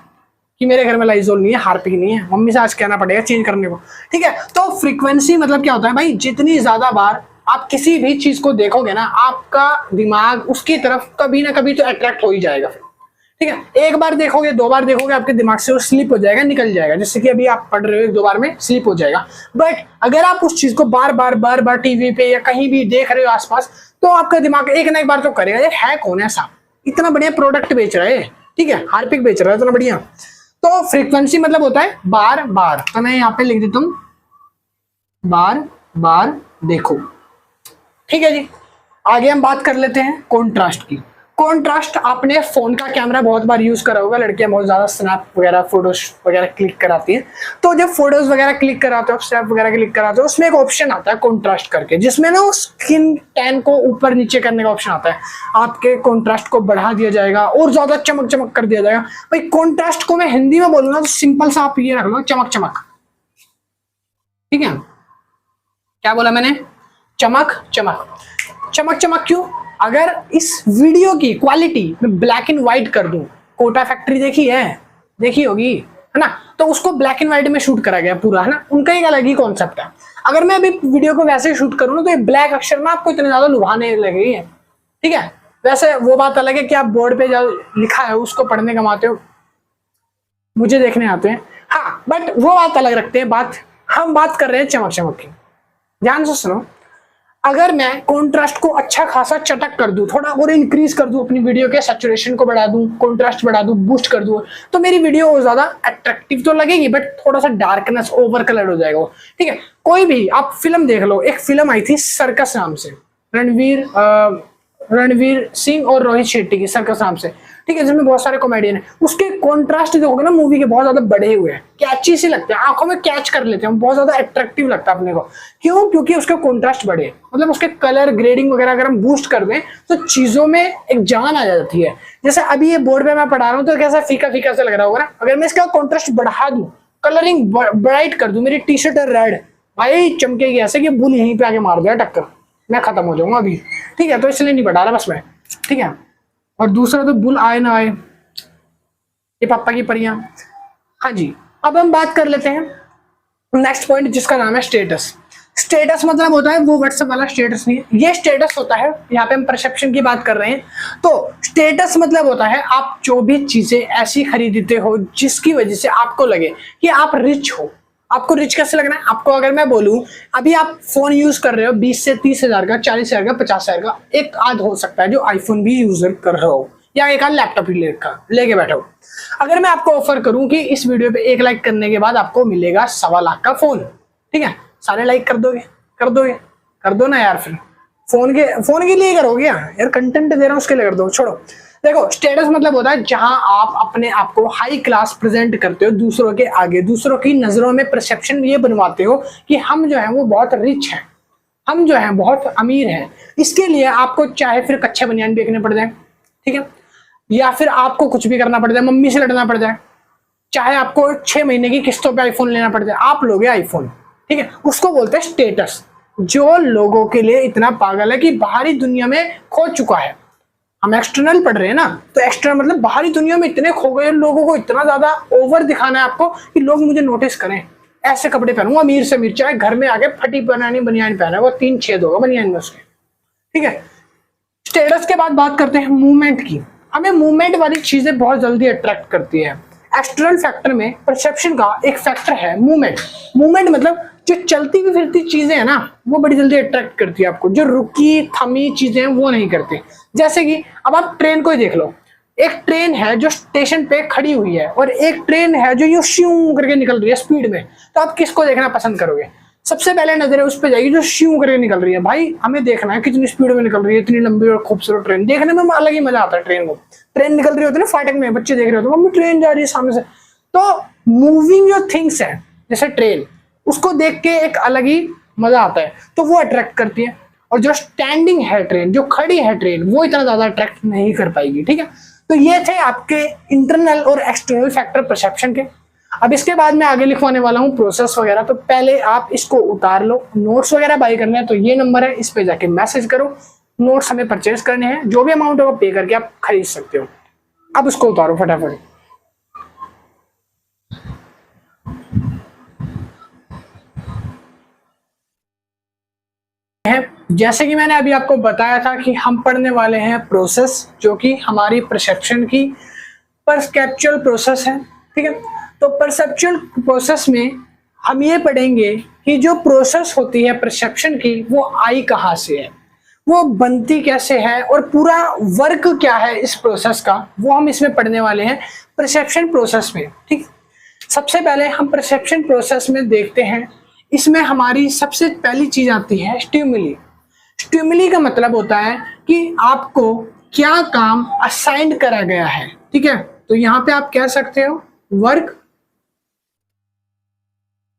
Speaker 1: कि मेरे घर में लाइजोल नहीं है, हार्पिक नहीं है, मम्मी से आज कहना पड़ेगा चेंज करने को, ठीक है। तो फ्रीक्वेंसी मतलब क्या होता है भाई, जितनी ज्यादा बार आप किसी भी चीज को देखोगे ना, आपका दिमाग उसकी तरफ कभी ना कभी तो अट्रैक्ट हो ही जाएगा फिर, ठीक है। एक बार देखोगे, दो बार देखोगे, आपके दिमाग से वो स्लिप हो जाएगा, निकल जाएगा, जैसे कि अभी आप पढ़ रहे हो, एक दो बार में स्लिप हो जाएगा। बट अगर आप उस चीज को बार बार टीवी पे या कहीं भी देख रहे हो आसपास, तो आपका दिमाग एक ना एक बार तो करेगा, ये है कौन ऐसा इतना बढ़िया प्रोडक्ट बेच रहा है, ठीक है, हार्पिक बेच रहा है इतना बढ़िया। तो फ्रीक्वेंसी मतलब होता है बार बार। तो मैं यहाँ पे लिख देता हूं बार बार देखो, ठीक है जी। आगे हम बात कर लेते हैं कॉन्ट्रास्ट की। कॉन्ट्रास्ट, आपने फोन का कैमरा बहुत बार यूज करा होगा, लड़कियां बहुत ज्यादा स्नैप वगैरह फोटोज वगैरह क्लिक कराती हैं। तो जब फोटोज वगैरह क्लिक कराते हो, स्नैप वगैरह क्लिक कराते हो, उसमें एक ऑप्शन आता है कॉन्ट्रास्ट करके, जिसमें ना वो स्किन टैन को ऊपर नीचे करने का ऑप्शन आता है। आपके कॉन्ट्रास्ट को बढ़ा दिया जाएगा और ज्यादा चमक चमक कर दिया जाएगा। भाई कॉन्ट्रास्ट को मैं हिंदी में बोलूंगा तो सिंपल सा आप ये रख लो, चमक चमक, ठीक है। क्या बोला मैंने? चमक चमक। चमक चमक क्यों? अगर इस वीडियो की क्वालिटी मैं ब्लैक एंड व्हाइट कर दूं, कोटा फैक्ट्री देखी है, देखी होगी है ना, तो उसको ब्लैक एंड व्हाइट में शूट करा गया पूरा, है ना, उनका एक अलग ही कॉन्सेप्ट है। अगर मैं अभी वीडियो को वैसे शूट करूं ना, तो ये ब्लैक अक्षर ना आपको इतने ज्यादा लुभाने लगेगी, ठीक है। वैसे वो बात अलग है कि आप बोर्ड पे जो लिखा है उसको पढ़ने कमाते हो, मुझे देखने आते हैं, हाँ, बट वो बात अलग रखते हैं। बात हम बात कर रहे हैं चमक चमक की, ध्यान से सुनो। अगर मैं कॉन्ट्रास्ट को अच्छा खासा चटक कर दूं, थोड़ा और इंक्रीज कर दूं, अपनी वीडियो के सैचुरेशन को बढ़ा दूं, कॉन्ट्रास्ट बढ़ा दूं, बूस्ट कर दूं, तो मेरी वीडियो और ज्यादा अट्रैक्टिव तो लगेगी, बट थोड़ा सा डार्कनेस, ओवर कलर हो जाएगा वो, ठीक है। कोई भी आप फिल्म देख लो, एक फिल्म आई थी सर्कस नाम से, रणवीर सिंह और रोहित शेट्टी की, सर्कस नाम से, ठीक है, जिसमें बहुत सारे कॉमेडियन है। उसके कॉन्ट्रास्ट देखोगे ना मूवी के, बहुत ज्यादा बढ़े हुए हैं, कैची से लगते हैं, आंखों में कैच कर लेते हैं, बहुत ज्यादा अट्रैक्टिव लगता है अपने को। क्यों? क्योंकि उसके कॉन्ट्रास्ट बढ़े, मतलब उसके कलर ग्रेडिंग वगैरह अगर हम बूस्ट कर दें तो चीजों में एक जान आ जाती है। जैसे अभी ये बोर्ड पे मैं पढ़ा रहा हूँ तो कैसा फीका फीका से लग रहा होगा ना, अगर मैं इसका कॉन्ट्रास्ट बढ़ा दूं, कलरिंग ब्राइट कर दूं, मेरी टी शर्ट है रेड, भाई चमकेगी ऐसे कि बुल यहीं पे आके मार दिया टक्कर, मैं खत्म हो जाऊंगा अभी, ठीक है। तो इसलिए नहीं बढ़ा रहा बस मैं, ठीक है। और दूसरा तो बुल आए ना आए, ये पापा की परियां। हाँ जी, अब हम बात कर लेते हैं नेक्स्ट पॉइंट जिसका नाम है स्टेटस। स्टेटस मतलब होता है वो व्हाट्सएप वाला स्टेटस नहीं है, ये स्टेटस होता है, यहाँ पे हम परसेप्शन की बात कर रहे हैं। तो स्टेटस मतलब होता है आप जो भी चीजें ऐसी खरीदते हो जिसकी वजह से आपको लगे कि आप रिच हो। आपको रिच कैसे लगना है? आपको अगर मैं बोलूं अभी आप फोन यूज कर रहे हो 20 से 30 हजार का, 40 हजार का, 50 हजार का, एक आध हो सकता है जो आईफोन भी यूज कर रहे हो, या एक आध लैपटॉप ही लेके बैठे हो। अगर मैं आपको ऑफर करूं कि इस वीडियो पे 1 लाइक करने के बाद आपको मिलेगा 1.25 लाख का फोन, ठीक है, सारे लाइक कर दोगे? कर दोगे? कर दो ना यार, फिर फोन के लिए करोगे यार, कंटेंट दे रहा हूं उसके लिए कर दो, छोड़ो। देखो स्टेटस मतलब होता है जहां आप अपने आप को हाई क्लास प्रेजेंट करते हो दूसरों के आगे, दूसरों की नजरों में परसेप्शन ये बनवाते हो कि हम जो है वो बहुत रिच हैं, हम जो है बहुत अमीर हैं। इसके लिए आपको चाहे फिर कच्चे बनियान बेचने पड़ जाए, ठीक है, या फिर आपको कुछ भी करना पड़ जाए, मम्मी से लड़ना पड़ जाए, चाहे आपको 6 महीने की किस्तों पे आईफोन लेना पड़ जाए, आप लोगे आईफोन, ठीक है। उसको बोलते हैं स्टेटस, जो लोगों के लिए इतना पागल है कि बाहरी दुनिया में खो चुका है। हम एक्सटर्नल पढ़ रहे हैं ना, तो एक्सटर्नल मतलब बाहरी दुनिया में इतने खो गए, लोगों को इतना ज्यादा ओवर दिखाना है आपको कि लोग मुझे नोटिस करें, ऐसे कपड़े पहनूंगा अमीर से अमीर, चाहे घर में आके फटी बनानी बनियान पहना है, वो 3 छेद होगा बनियान में उसके, ठीक है। स्टेटस के बाद बात करते हैं मूवमेंट की। हमें मूवमेंट वाली चीजें बहुत जल्दी अट्रैक्ट करती है। एक्सटर्नल फैक्टर में परसेप्शन का एक फैक्टर है मूवमेंट। मूवमेंट मतलब जो चलती हुई फिरती चीजें है ना, वो बड़ी जल्दी अट्रैक्ट करती है आपको, जो रुकी थमी चीजें वो नहीं करती। जैसे कि अब आप ट्रेन को ही देख लो, एक ट्रेन है जो स्टेशन पे खड़ी हुई है और एक ट्रेन है जो यूं श्यूं करके निकल रही है स्पीड में, तो आप किसको देखना पसंद करोगे? सबसे पहले नजर उस पर जाएगी जो श्यूं करके निकल रही है। भाई हमें देखना है कितनी स्पीड में निकल रही है, इतनी लंबी और खूबसूरत ट्रेन देखने में अलग ही मजा आता है। ट्रेन को, ट्रेन निकल रही होती है ना फाटक में, बच्चे देख रहे होते हैं मम्मी ट्रेन जा रही है सामने से। तो मूविंग जो थिंग्स है जैसे ट्रेन, उसको देख के एक अलग ही मजा आता है, तो वो अट्रैक्ट करती है। और जो स्टैंडिंग है ट्रेन, जो खड़ी है ट्रेन, वो इतना ज्यादा अट्रैक्ट नहीं कर पाएगी, ठीक है। तो ये थे आपके इंटरनल और एक्सटर्नल फैक्टर परसेप्शन के। अब इसके बाद मैं आगे लिखवाने वाला हूँ प्रोसेस वगैरह, तो पहले आप इसको उतार लो। नोट्स वगैरह बाय करने हैं तो ये नंबर है, इस पे जाके मैसेज करो। नोट्स हमें परचेज करने हैं, जो भी अमाउंट होगा पे करके आप खरीद सकते हो। अब उसको उतारो फटाफट। जैसे कि मैंने अभी आपको बताया था कि हम पढ़ने वाले हैं प्रोसेस, जो कि हमारी परसेप्शन की परसेप्चुअल प्रोसेस है, ठीक है। तो परसेप्चुअल प्रोसेस में हम ये पढ़ेंगे कि जो प्रोसेस होती है परसेप्शन की, वो आई कहाँ से है, वो बनती कैसे है, और पूरा वर्क क्या है इस प्रोसेस का, वो हम इसमें पढ़ने वाले हैं परसेप्शन प्रोसेस में, ठीक है। सबसे पहले हम परसेप्शन प्रोसेस में देखते हैं, इसमें हमारी सबसे पहली चीज आती है स्टिमुली। स्टिमुली का मतलब होता है कि आपको क्या काम असाइन करा गया है, ठीक है। तो यहां पे आप कह सकते हो वर्क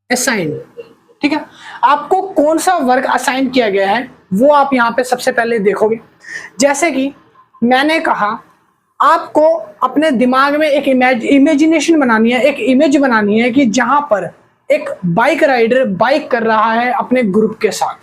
Speaker 1: असाइन, ठीक है। आपको कौन सा वर्क असाइन किया गया है वो आप यहां पे सबसे पहले देखोगे। जैसे कि मैंने कहा आपको अपने दिमाग में एक इमेजिनेशन बनानी है, एक इमेज बनानी है कि जहां पर एक बाइक राइडर बाइक कर रहा है अपने ग्रुप के साथ,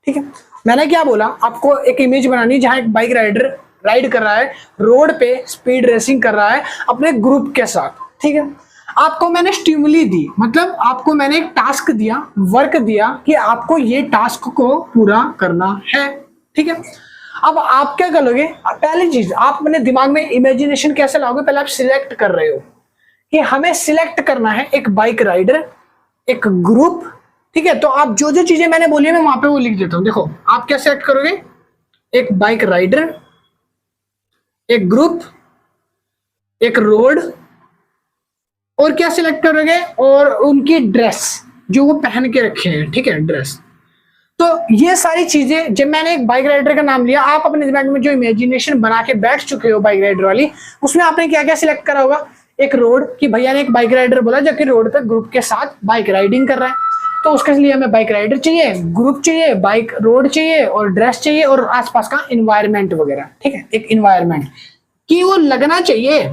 Speaker 1: ठीक है। मैंने क्या बोला, आपको एक इमेज बनानी है जहां एक बाइक राइडर राइड कर रहा है, रोड पे स्पीड रेसिंग कर रहा है अपने ग्रुप के साथ, ठीक है। आपको मैंने स्टिमुली दी, मतलब आपको मैंने एक टास्क दिया, वर्क दिया कि आपको ये टास्क को पूरा करना है, ठीक है। अब आप क्या करोगे? पहली चीज आप अपने दिमाग में इमेजिनेशन कैसे लाओगे? पहले आप सिलेक्ट कर रहे हो कि हमें सिलेक्ट करना है एक बाइक राइडर, एक ग्रुप, ठीक है। तो आप जो जो चीजें मैंने बोली है मैं वहां पे वो लिख देता हूं। देखो आप क्या सिलेक्ट करोगे? एक बाइक राइडर, एक ग्रुप, एक रोड, और क्या सिलेक्ट करोगे? और उनकी ड्रेस जो वो पहन के रखे हैं, ठीक है, ड्रेस। तो ये सारी चीजें, जब मैंने एक बाइक राइडर का नाम लिया, आप अपने दिमाग में जो इमेजिनेशन बना के बैठ चुके हो बाइक राइडर वाली, उसमें आपने क्या क्या सिलेक्ट करा होगा? एक रोड, कि भैया ने एक बाइक राइडर बोला जो कि रोड पे ग्रुप के साथ बाइक राइडिंग कर रहा है, तो उसके लिए हमें बाइक राइडर चाहिए, ग्रुप चाहिए, बाइक रोड चाहिए, और ड्रेस चाहिए, और आसपास का इन्वायरमेंट वगैरह, ठीक है। एक इन्वायरमेंट कि वो लगना चाहिए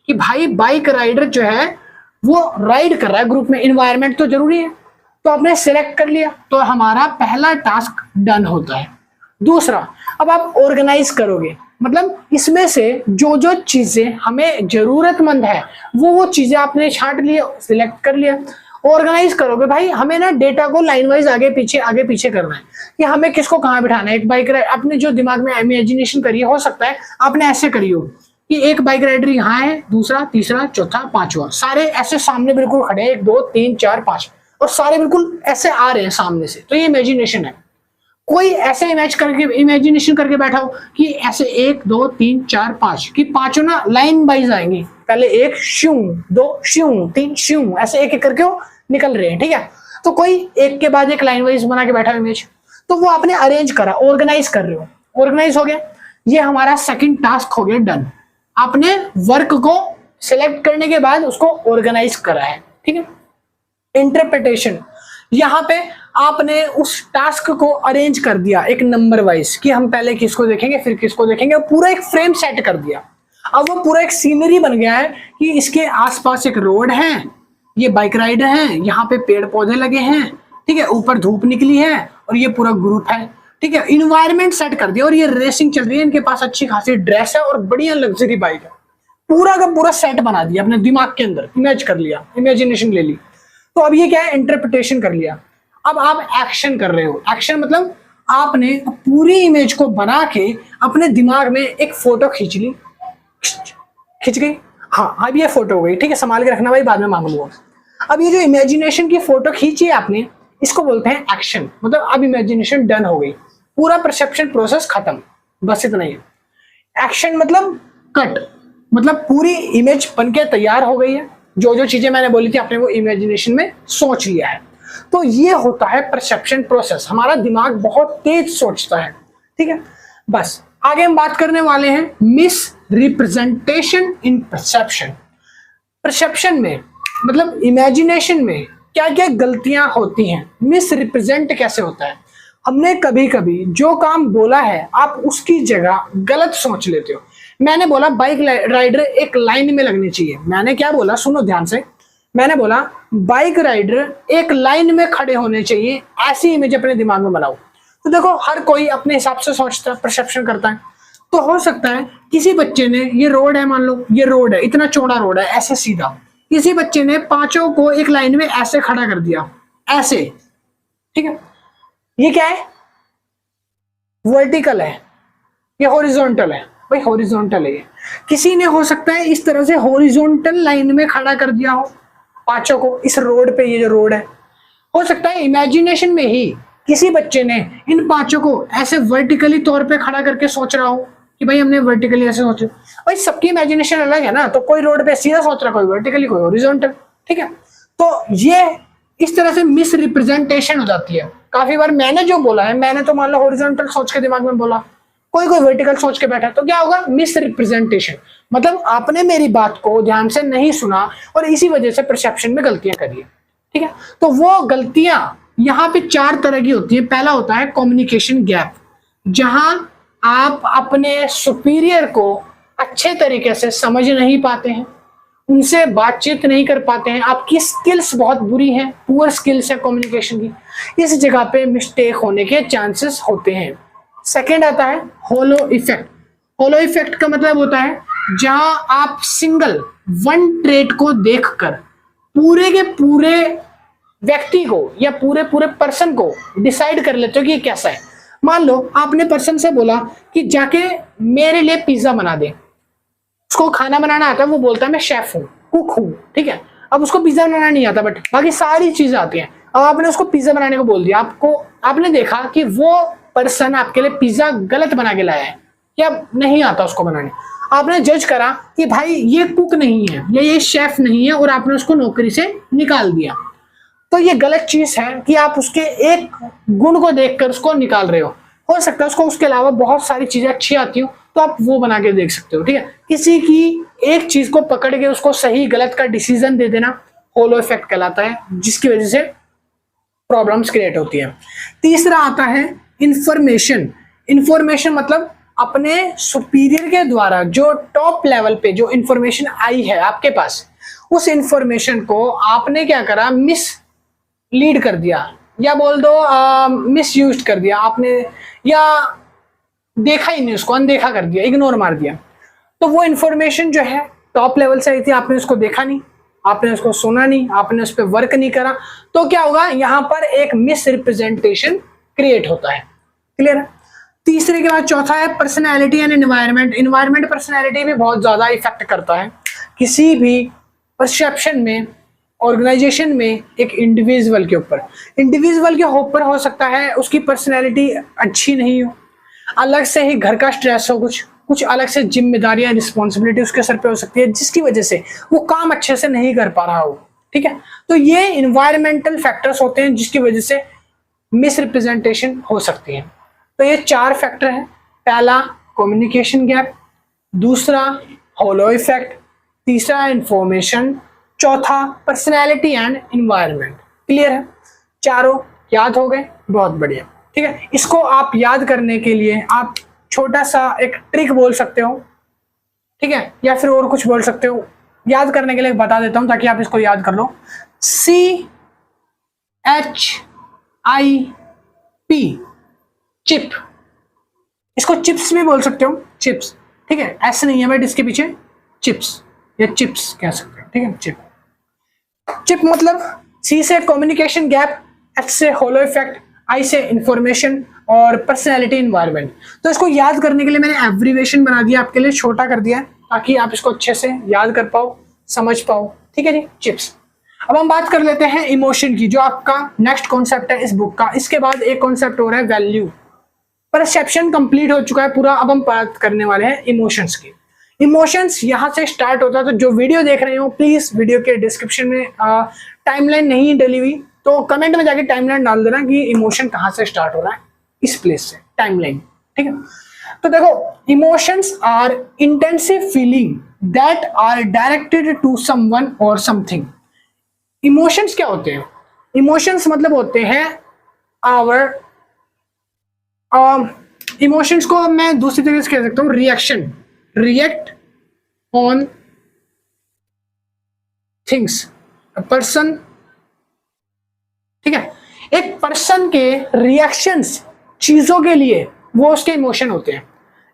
Speaker 1: कि भाई बाइक राइडर जो है वो राइड कर रहा है ग्रुप में, इन्वायरमेंट तो जरूरी है। तो आपने सिलेक्ट कर लिया, तो हमारा पहला टास्क डन होता है। दूसरा, अब आप ऑर्गेनाइज करोगे, मतलब इसमें से जो जो चीजें हमें जरूरतमंद है वो चीजें आपने छांट लिए, सिलेक्ट कर लिया। ऑर्गेनाइज करोगे भाई, हमें ना डेटा को लाइन वाइज आगे पीछे करना है कि हमें किसको कहाँ बिठाना है। एक बाइक राइड अपने जो दिमाग में इमेजिनेशन करी है, हो सकता है आपने ऐसे करी हो कि एक बाइक राइडर यहाँ है, दूसरा, तीसरा, चौथा, पांचवा, सारे ऐसे सामने बिल्कुल खड़े हैं, 1 2 3 4 5, और सारे बिल्कुल ऐसे आ रहे हैं सामने से, तो ये इमेजिनेशन है। कोई ऐसे इमेजिनेशन करके बैठा हो कि ऐसे 1 2 3 4 5 कि पांचों ना लाइन वाइज आएंगी, पहले 1 श्यू, 2 श्यू, 3 श्यू, ऐसे एक एक करके वो निकल रहे हैं, ठीक है। तो कोई एक के बाद एक लाइन वाइज बना के बैठा इमेज, तो वो आपने अरेंज करा, ऑर्गेनाइज कर रहे हो, ऑर्गेनाइज हो गया। ये हमारा सेकंड टास्क हो गया डन। आपने वर्क को सिलेक्ट करने के बाद उसको ऑर्गेनाइज करा है, ठीक है। इंटरप्रिटेशन, यहां पे आपने उस टास्क को अरेंज कर दिया एक नंबर वाइज कि हम पहले किसको देखेंगे फिर किसको देखेंगे, पूरा एक फ्रेम सेट कर दिया। अब वो पूरा एक सीनरी बन गया है कि इसके आसपास एक रोड है, ये बाइक राइडर है, यहाँ पे पेड़ पौधे लगे हैं, ठीक है, ऊपर धूप निकली है और ये पूरा ग्रुप है, ठीक है। इन्वायरमेंट सेट कर दिया और ये रेसिंग चल रही है, इनके पास अच्छी खासी ड्रेस है और बढ़िया लग्जरी बाइक है, पूरा का पूरा सेट बना दिया अपने दिमाग के अंदर, इमेज कर लिया, इमेजिनेशन ले ली। तो अब ये क्या है, इंटरप्रिटेशन कर लिया। अब आप एक्शन कर रहे हो। एक्शन मतलब आपने पूरी इमेज को बना के अपने दिमाग में एक फोटो खींच ली, खिंच गई, हाँ अब ये फोटो हो गई, ठीक है, संभाल के रखना भाई, बाद में मांग लूंगा। अब ये जो इमेजिनेशन की फोटो खींची है आपने, इसको बोलते हैं एक्शन। मतलब अब इमेजिनेशन डन हो गई, पूरा परसेप्शन प्रोसेस खत्म, बस इतना ही। एक्शन मतलब कट, मतलब पूरी इमेज बनके तैयार हो गई है, जो जो चीजें मैंने बोली थी आपने वो इमेजिनेशन में सोच लिया है। तो ये होता है परसेप्शन प्रोसेस। हमारा दिमाग बहुत तेज सोचता है, ठीक है। बस आगे हम बात करने वाले हैं miss representation in perception. Perception में मतलब इमेजिनेशन में क्या क्या गलतियां होती हैं, मिस रिप्रेजेंट कैसे होता है। हमने कभी कभी जो काम बोला है आप उसकी जगह गलत सोच लेते हो। मैंने बोला बाइक राइडर एक लाइन में लगनी चाहिए, मैंने क्या बोला, सुनो ध्यान से, मैंने बोला बाइक राइडर एक लाइन में खड़े होने चाहिए, ऐसी इमेज अपने दिमाग में बनाओ। तो देखो हर कोई अपने हिसाब से सोचता है, परसेप्शन करता है। तो हो सकता है किसी बच्चे ने, ये रोड है, मान लो ये रोड है, इतना चौड़ा रोड है, ऐसे सीधा, किसी बच्चे ने पांचों को एक लाइन में ऐसे खड़ा कर दिया, ऐसे, ठीक है। ये क्या है, वर्टिकल है, ये हॉरिजॉन्टल है, भाई हॉरिजॉन्टल है ये। किसी ने हो सकता है इस तरह से हॉरिजॉन्टल लाइन में खड़ा कर दिया हो पांचों को इस रोड पे, ये जो रोड है। हो सकता है इमेजिनेशन में ही किसी बच्चे ने इन पांचों को ऐसे वर्टिकली तौर पे खड़ा करके सोच रहा हो कि भाई हमने वर्टिकली ऐसे सोचा। भाई सबकी इमेजिनेशन अलग है ना, तो कोई रोड पे सीधा सोच रहा, कोई वर्टिकली, कोई हॉरिजॉन्टल, ठीक है। तो ये इस तरह से मिस रिप्रेजेंटेशन हो जाती है। काफी बार मैंने जो बोला है, मैंने तो मान लो हॉरिजॉन्टल सोच के दिमाग में बोला, कोई कोई वर्टिकल सोच के बैठा, तो क्या होगा, मिस रिप्रेजेंटेशन। मतलब आपने मेरी बात को ध्यान से नहीं सुना और इसी वजह से परसेप्शन में गलतियां करी है, ठीक है। तो वो गलतियां यहाँ पे 4 तरह की होती है। पहला होता है कम्युनिकेशन गैप, जहां आप अपने सुपीरियर को अच्छे तरीके से समझ नहीं पाते हैं, उनसे बातचीत नहीं कर पाते हैं, आपकी स्किल्स बहुत बुरी हैं, पुअर स्किल्स है कम्युनिकेशन की, इस जगह पे मिस्टेक होने के चांसेस होते हैं। सेकंड आता है होलो इफेक्ट। होलो इफेक्ट का मतलब होता है जहां आप सिंगल वन ट्रेट को देखकर पूरे के पूरे व्यक्ति को या पूरे पूरे पर्सन को डिसाइड कर लेते हो कि ये कैसा है। मान लो आपने पर्सन से बोला कि जाके मेरे लिए पिज्जा बना दे, उसको खाना बनाना आता है, वो बोलता है मैं शेफ हूँ, कुक हूँ, ठीक है। अब उसको पिज्जा बनाना नहीं आता, बट बाकी सारी चीजें आती हैं। अब आपने उसको पिज्जा बनाने को बोल दिया, आपने देखा कि वो पर्सन आपके लिए पिज्जा गलत बना के लाया है या नहीं आता उसको बनाने, आपने जज करा कि भाई ये कुक नहीं है या ये शेफ नहीं है और आपने उसको नौकरी से निकाल दिया। तो ये गलत चीज है कि आप उसके एक गुण को देखकर उसको निकाल रहे हो सकता है उसको उसके अलावा बहुत सारी चीजें अच्छी आती हो, तो आप वो बना के देख सकते हो, ठीक है। किसी की एक चीज को पकड़ के उसको सही गलत का डिसीजन दे देना होलो इफेक्ट कहलाता है, जिसकी वजह से प्रॉब्लम्स क्रिएट होती है। तीसरा आता है इंफॉर्मेशन। इंफॉर्मेशन मतलब अपने सुपीरियर के द्वारा जो टॉप लेवल पे जो इंफॉर्मेशन आई है आपके पास, उस इंफॉर्मेशन को आपने क्या करा, मिस लीड कर दिया, या बोल दो मिस यूज कर दिया आपने, या देखा ही नहीं उसको, अनदेखा कर दिया, इग्नोर मार दिया, तो वो इन्फॉर्मेशन जो है टॉप लेवल से आई थी, आपने उसको देखा नहीं, आपने उसको सुना नहीं, आपने उस पर वर्क नहीं करा, तो क्या होगा, यहां पर एक मिस रिप्रेजेंटेशन क्रिएट होता है। क्लियर है? तीसरे के बाद चौथा है personality and environment. Environment personality भी बहुत ज्यादा इफेक्ट करता है किसी भी परसेप्शन में, ऑर्गेनाइजेशन में एक इंडिविजुअल के ऊपर। इंडिविजुअल के ऊपर हो सकता है उसकी पर्सनैलिटी अच्छी नहीं हो, अलग से ही घर का स्ट्रेस हो, कुछ अलग से जिम्मेदारियां, रिस्पॉन्सिबिलिटी उसके सर पे हो सकती है, जिसकी वजह से वो काम अच्छे से नहीं कर पा रहा हो। ठीक है, तो ये इन्वायरमेंटल फैक्टर्स होते हैं जिसकी वजह से मिस रिप्रेजेंटेशन हो सकती है। तो ये 4 फैक्टर हैं। पहला कम्युनिकेशन गैप, दूसरा होलो इफेक्ट, तीसरा इंफॉर्मेशन, चौथा पर्सनैलिटी एंड एनवायरनमेंट। क्लियर है? चारों याद हो गए? बहुत बढ़िया। ठीक है, इसको आप याद करने के लिए आप छोटा सा एक ट्रिक बोल सकते हो, ठीक है, या फिर और कुछ बोल सकते हो। याद करने के लिए बता देता हूं ताकि आप इसको याद कर लो। CHIP, चिप, इसको चिप्स भी बोल सकते हो, चिप्स। ठीक है, ऐसे नहीं है बट इसके पीछे चिप्स या चिप्स कह सकते हो। ठीक है, चिप। चिप मतलब C से कम्युनिकेशन गैप, H से होलो इफेक्ट, I से इंफॉर्मेशन और पर्सनैलिटी एनवायरनमेंट। तो इसको याद करने के लिए मैंने एब्रीवेशन बना दिया, आपके लिए छोटा कर दिया ताकि आप इसको अच्छे से याद कर पाओ, समझ पाओ। ठीक है जी, चिप्स। अब हम बात कर लेते हैं इमोशन की, जो आपका नेक्स्ट कॉन्सेप्ट है इस बुक का। इसके बाद एक कॉन्सेप्ट हो रहा है वैल्यू। परसेप्शन कंप्लीट हो चुका है पूरा, अब हम बात करने वाले हैं इमोशंस की। इमोशंस यहां से स्टार्ट होता है, तो जो वीडियो देख रहे हो प्लीज वीडियो के डिस्क्रिप्शन में टाइमलाइन नहीं डली हुई तो कमेंट में जाके टाइमलाइन डाल देना कि इमोशन कहां से स्टार्ट हो रहा है, इस प्लेस से टाइमलाइन। ठीक है, तो देखो, emotions are intensive feeling that are directed to someone और समथिंग। इमोशंस क्या होते हैं? इमोशंस मतलब होते हैं आवर, इमोशंस को मैं दूसरी तरीके से कह सकता हूं reaction, react on things, person. ठीक है, एक पर्सन के रिएक्शंस चीजों के लिए वो उसके इमोशन होते हैं।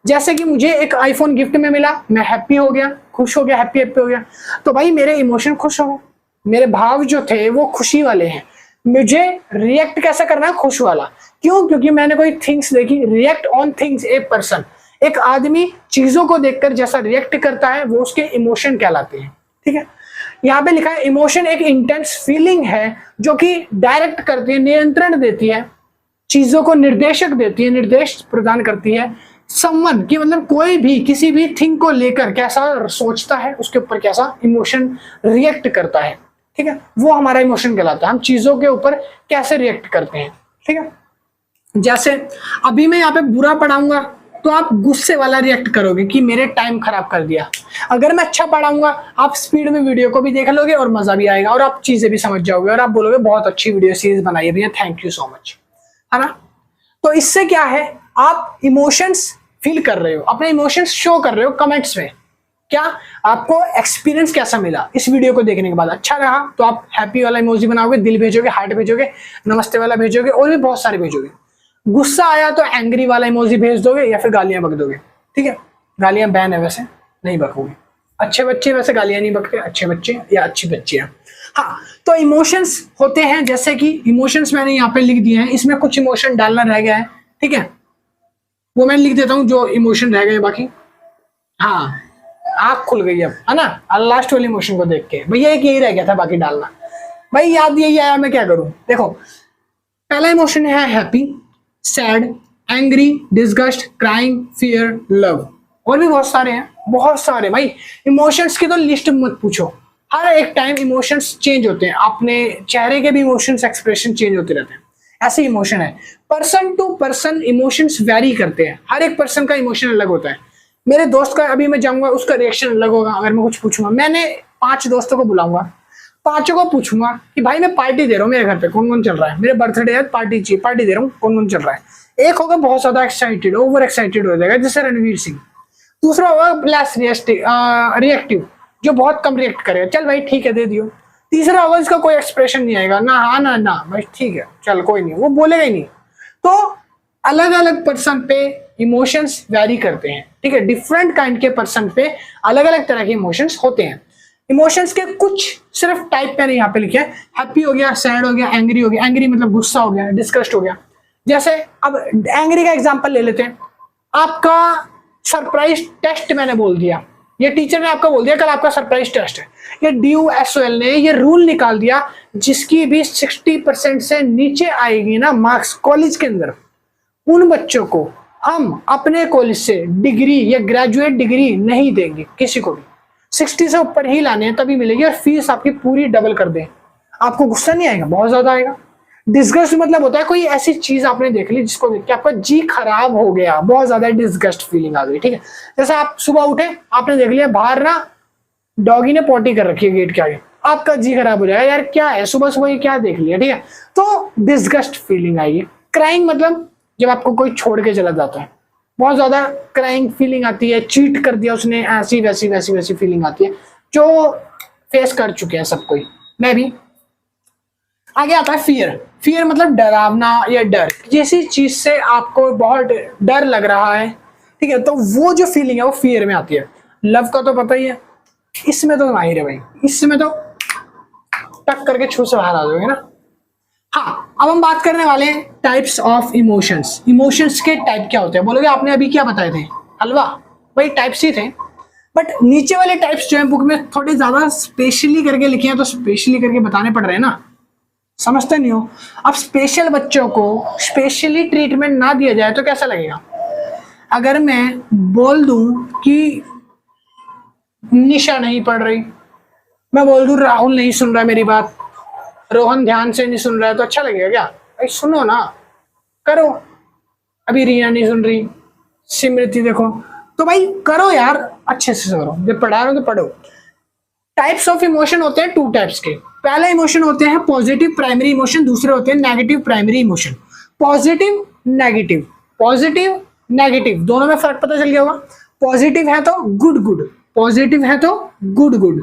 Speaker 1: जैसे कि मुझे एक आईफोन गिफ्ट में मिला, मैं हैप्पी हो गया, खुश हो गया, हैप्पी हैप्पी हो गया, तो भाई मेरे इमोशन खुश हो गए, मेरे भाव जो थे वो खुशी वाले हैं। मुझे रिएक्ट कैसा करना है? खुश वाला। क्यों? क्योंकि मैंने कोई थिंग्स देखी। React on things, a person, एक आदमी चीजों को देखकर जैसा रिएक्ट करता है वो उसके इमोशन कहलाते हैं। ठीक है, यहाँ पे लिखा है इमोशन एक इंटेंस फीलिंग है जो कि डायरेक्ट करती है, नियंत्रण देती है, चीजों को निर्देशक देती है, निर्देश प्रदान करती है। समवन की मतलब कोई भी किसी भी थिंग को लेकर कैसा सोचता है, उसके ऊपर कैसा इमोशन रिएक्ट करता है। ठीक है, वो हमारा इमोशन कहलाता है। हम चीजों के ऊपर कैसे रिएक्ट करते हैं। ठीक है, जैसे अभी मैं यहाँ पे बुरा पढ़ाऊंगा तो आप गुस्से वाला रिएक्ट करोगे कि मेरे टाइम खराब कर दिया। अगर मैं अच्छा पढ़ाऊंगा आप स्पीड में वीडियो को भी देख लोगे और मजा भी आएगा और आप चीजें भी समझ जाओगे और आप बोलोगे बहुत अच्छी वीडियो सीरीज बनाई है भैया, थैंक यू सो मच, है ना। तो इससे क्या है, आप इमोशंस फील कर रहे हो, अपने इमोशंस शो कर रहे हो कमेंट्स में। क्या आपको एक्सपीरियंस कैसा मिला इस वीडियो को देखने के बाद? अच्छा रहा तो आप हैप्पी वाला इमोजी बनाओगे, दिल भेजोगे, हार्ट भेजोगे, नमस्ते वाला भेजोगे और भी बहुत सारे भेजोगे। गुस्सा आया तो एंग्री वाला इमोजी भेज दोगे या फिर गालियां बक दोगे। ठीक है, गालियां बैन है वैसे, नहीं बकोगे। अच्छे बच्चे वैसे गालियां नहीं बकते, अच्छे बच्चे या अच्छी बच्चियां। हाँ, तो इमोशंस होते हैं, जैसे कि इमोशंस मैंने यहाँ पे लिख दिए हैं, इसमें कुछ इमोशन डालना रह गया है। ठीक है, वो मैं लिख देता हूँ जो इमोशन रह गए बाकी। हाँ, आंख खुल गई अब, है ना, लास्ट वाले इमोशन को देख के। भैया एक यही रह गया था बाकी डालना, भाई याद यही आया, मैं क्या करूं। देखो, पहला इमोशन है happy, sad, angry, disgust, crying, fear, love. और भी बहुत सारे हैं, बहुत सारे। भाई इमोशंस की तो लिस्ट मत पूछो, हर एक टाइम इमोशंस चेंज होते हैं, अपने चेहरे के भी इमोशंस एक्सप्रेशन चेंज होते रहते हैं। ऐसे इमोशन है, person to person emotions vary करते हैं, हर एक पर्सन का इमोशन अलग होता है। मेरे दोस्त का अभी मैं जाऊंगा, उसका रिएक्शन अलग होगा अगर मैं कुछ पूछूंगा। मैंने 5 दोस्तों को बुलाऊंगा, 5 को पूछूंगा कि भाई मैं पार्टी दे रहा हूँ, मेरे घर पे कौन कौन चल रहा है, मेरे बर्थडे है, पार्टी चाहिए, पार्टी दे रहा हूँ, कौन कौन चल रहा है। एक होगा बहुत ज्यादा एक्साइटेड, ओवर एक्साइटेड हो जाएगा जैसे रणवीर सिंह। दूसरा होगा लेस रिएक्टिव, जो बहुत कम रिएक्ट करेगा, चल भाई ठीक है दे दियो। तीसरा होगा इसका कोई एक्सप्रेशन नहीं आएगा, ना हाँ ना ना, भाई ठीक है चल कोई नहीं, वो बोलेगा ही नहीं। तो अलग अलग पर्सन पे इमोशंस वैरी करते हैं, ठीक है, डिफरेंट काइंड के पर्सन पे अलग अलग तरह के इमोशंस होते हैं। इमोशंस के कुछ सिर्फ टाइप मैंने यहाँ पे लिखे हैं, हैप्पी हो गया, सैड हो गया, एंग्री हो गया, एंग्री मतलब गुस्सा हो गया, डिस्कस्ट हो गया। जैसे अब एंग्री का एग्जांपल ले लेते हैं, आपका सरप्राइज टेस्ट मैंने बोल दिया, ये टीचर ने आपको बोल दिया कल आपका सरप्राइज टेस्ट है, ये DUSOL ने ये रूल निकाल दिया जिसकी भी 60% से नीचे आएगी ना मार्क्स कॉलेज के अंदर, उन बच्चों को हम अपने कॉलेज से डिग्री या ग्रेजुएट डिग्री नहीं देंगे, किसी को भी 60 से ऊपर ही लाने हैं तभी मिलेगी, और फीस आपकी पूरी डबल कर दें। आपको गुस्सा नहीं आएगा, बहुत ज्यादा आएगा। डिस्गस्ट मतलब होता है कोई ऐसी चीज आपने देख ली जिसको देख के आपका जी खराब हो गया, बहुत ज्यादा डिस्गस्ट फीलिंग आ गई, ठीक है। जैसे आप सुबह उठे, आपने देख लिया बाहर ना डॉगी ने पॉटी कर रखी है गेट के आगे, आपका जी खराब हो जाएगा, यार क्या है सुबह सुबह ये क्या देख लिया, ठीक है, तो डिस्गस्ट फीलिंग आई है। क्राइंग मतलब जब आपको कोई छोड़ के चला जाता है, बहुत ज्यादा क्राइंग फीलिंग आती है, चीट कर दिया उसने, ऐसी वैसी वैसी वैसी फीलिंग आती है, जो फेस कर चुके हैं सब कोई, मैं भी। आगे आता है फियर। फियर मतलब डरावना या डर, किसी चीज से आपको बहुत डर लग रहा है, ठीक है, तो वो जो फीलिंग है वो फियर में आती है। लव का तो पता ही है, इसमें तो माहिर है भाई, इसमें तो टक करके छू से बाहर आ जाओगे ना। हाँ, अब हम बात करने वाले हैं टाइप्स ऑफ इमोशंस। इमोशंस के टाइप क्या होते हैं, बोलोगे आपने अभी क्या बताए थे, हलवा, भाई टाइप्स ही थे, बट नीचे वाले टाइप्स जो है बुक में थोड़े ज्यादा स्पेशली करके लिखे हैं, तो स्पेशली करके बताने पड़ रहे हैं ना, समझते नहीं हो। अब स्पेशल बच्चों को स्पेशली ट्रीटमेंट ना दिया जाए तो कैसा लगेगा। अगर मैं बोल दूं कि निशा नहीं पढ़ रही, मैं बोल दूं राहुल नहीं सुन रहा मेरी बात, रोहन ध्यान से नहीं सुन रहा है, तो अच्छा लगेगा क्या, भाई सुनो ना, करो। अभी रीना नहीं सुन रही, सिमृति देखो, तो भाई करो यार, अच्छे से करो, जब पढ़ा रहे हो तो पढ़ो। टाइप्स ऑफ इमोशन होते हैं 2 टाइप्स के। पहला इमोशन होते हैं पॉजिटिव प्राइमरी इमोशन, दूसरे होते हैं negative primary emotion. Positive negative, positive negative दोनों में फर्क पता चल गया होगा। पॉजिटिव है तो गुड गुड, पॉजिटिव है तो गुड गुड,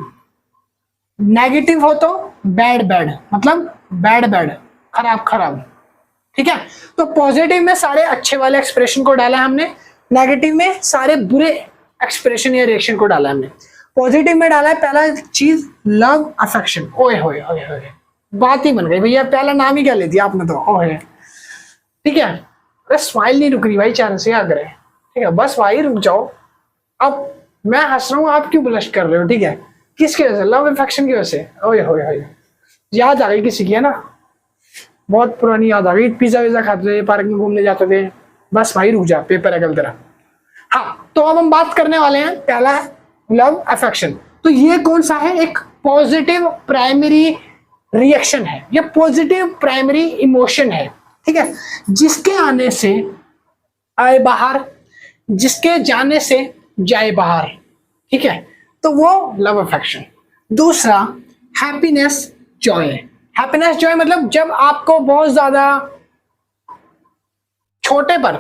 Speaker 1: नेगेटिव हो तो बैड बैड, मतलब बैड बैड, खराब खराब, ठीक है। तो पॉजिटिव में सारे अच्छे वाले एक्सप्रेशन को डाला हमने, नेगेटिव में सारे बुरे एक्सप्रेशन या रिएक्शन को डाला हमने। पॉजिटिव में डाला है पहला चीज लव अफेक्शन, ओए होए होए होए, बात ही बन गई भैया, पहला नाम ही क्या ले दिया आपने तो, ओए, ठीक है। अरे स्माइल नहीं रुक रही भाई, चार से याद रहे, ठीक है, बस भाई रुक जाओ। अब मैं हंस रहा हूँ, आप क्यों ब्लश कर रहे हो, ठीक है, किसकी वजह से, लव अफेक्शन की वजह से, ओए होए होए, याद आ गई किसी की है ना, बहुत पुरानी याद आ गई, पिज्जा विज्जा खाते थे, पार्क में घूमने जाते थे, बस भाई रुक जा, पेपर है कल तेरा। हाँ, तो अब हम बात करने वाले हैं पहला लव अफेक्शन। तो ये कौन सा है, एक पॉजिटिव प्राइमरी रिएक्शन है, ये पॉजिटिव प्राइमरी इमोशन है, ठीक है, जिसके आने से आए बाहर, जिसके जाने से जाए बाहर, ठीक है, तो वो लव अफेक्शन। दूसरा हैप्पीनेस जॉय। हैप्पीनेस जॉय मतलब जब आपको बहुत ज्यादा छोटे पर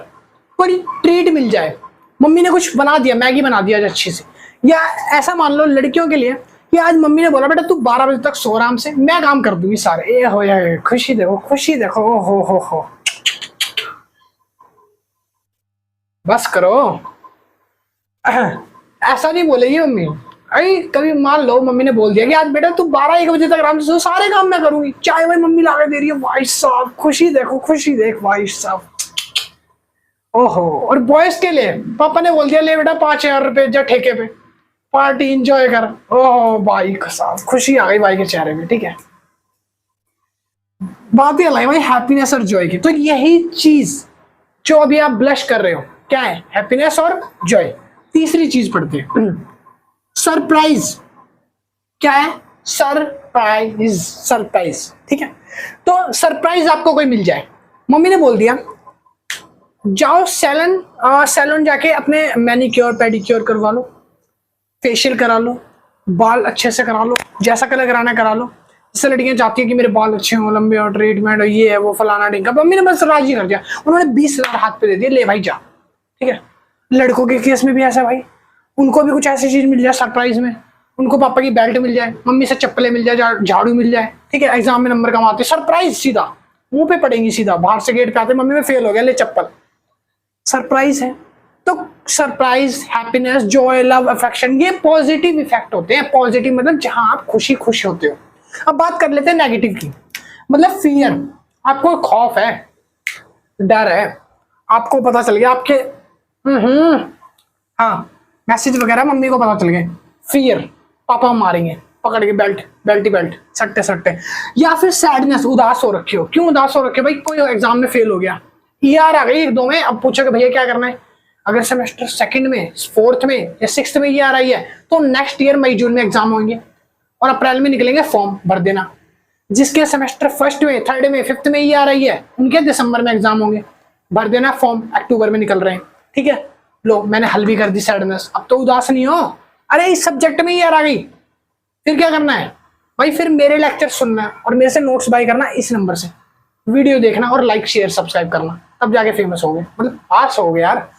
Speaker 1: कोई ट्रीट मिल जाए, मम्मी ने कुछ बना दिया, मैगी बना दिया अच्छी से, या ऐसा मान लो लड़कियों के लिए कि आज मम्मी ने बोला बेटा तू 12 बजे तक सो आराम से, मैं काम कर दूंगी सारे, ए हो या खुशी देखो, खुशी देखो, ओ हो बस करो। ऐसा नहीं बोलेगी मम्मी, अरे कभी मान लो मम्मी ने बोल दिया कि आज बेटा तू 12-1 बजे तक आराम से सो, सारे काम मैं करूंगी, चाय भाई मम्मी ला के दे रही है, भाई साहब खुशी देखो, खुशी देख भाई साहब, ओहो। और बॉयज के लिए पापा ने बोल दिया ले बेटा 5,000 रुपए जा ठेके पे, पार्टी इंजॉय कर, ओहो भाई साहब खुशी आ गई भाई के चेहरे में, ठीक है। बात ही अलग है भाई हैप्पीनेस और जॉय की। तो यही चीज जो अभी आप ब्लश कर रहे हो क्या है, हैप्पीनेस और जॉय। तीसरी चीज पढ़ते हैं सरप्राइज। क्या है, सरप्राइज, सरप्राइज, ठीक है। तो सरप्राइज आपको कोई मिल जाए, मम्मी ने बोल दिया जाओ सैलून जाके अपने मैनिक्योर पेडिक्योर करवा लो, फेशियल करा लो, बाल अच्छे से करा लो, जैसा कलर कराना करा लो। जैसे लड़कियां चाहती है कि मेरे बाल अच्छे हों, लंबे और ट्रीटमेंट हो, ये है वो फलाना ढिंका, मम्मी ने बस राजी कर दिया, उन्होंने 20,000 हाथ पे दे दिया, ले भाई जा, ठीक है। लड़कों के केस में भी ऐसा भाई, उनको भी कुछ ऐसी चीज मिल जाए सरप्राइज में, उनको पापा की बेल्ट मिल जाए, मम्मी से चप्पलें मिल जाए, झाड़ू मिल जाए, ठीक है, एग्जाम में नंबर कम आते, सरप्राइज सीधा मुंह पे पड़ेंगी, सीधा बाहर से गेट पे आते, मम्मी में फेल हो गया, ले चप्पल, सरप्राइज है। तो surprise, happiness, Joy, love, affection, ये पॉजिटिव इफेक्ट होते हैं। पॉजिटिव मतलब जहां आप खुशी खुश होते हो। अब बात कर लेते हैं नेगेटिव की, मतलब फियर, आपको खौफ है, डर है, आपको पता चल गया आपके हाँ मैसेज वगैरह मम्मी को पता चल गए, फियर, पापा मारेंगे पकड़ के, बेल्ट बेल्ट ही बेल्ट, सट्टे सट्टे। या फिर सैडनेस, उदास हो रखे हो। क्यों उदास हो रखे हो भाई? कोई एग्जाम में फेल हो गया, ईआर आ गई 1-2 में, अब पूछोगे भैया क्या करना है? अगर सेमेस्टर सेकंड में, फोर्थ में या सिक्स्थ में ईआर आई है तो नेक्स्ट ईयर मई जून में एग्जाम होंगे और अप्रैल में निकलेंगे, फॉर्म भर देना। जिसके सेमेस्टर फर्स्ट में, थर्ड में, फिफ्थ में ईआर आई है उनके दिसंबर में एग्जाम होंगे, भर देना फॉर्म, अक्टूबर में निकल रहे हैं, ठीक है। लो मैंने हल भी कर दी सैडनेस, अब तो उदास नहीं हो। अरे इस सब्जेक्ट में ईआर आ गई, फिर क्या करना है भाई? फिर मेरे लेक्चर सुनना है और मेरे से नोट्स बाय करना, इस नंबर से वीडियो देखना और लाइक शेयर सब्सक्राइब करना, तब जाके फेमस हो गए, मतलब पास हो गए यार।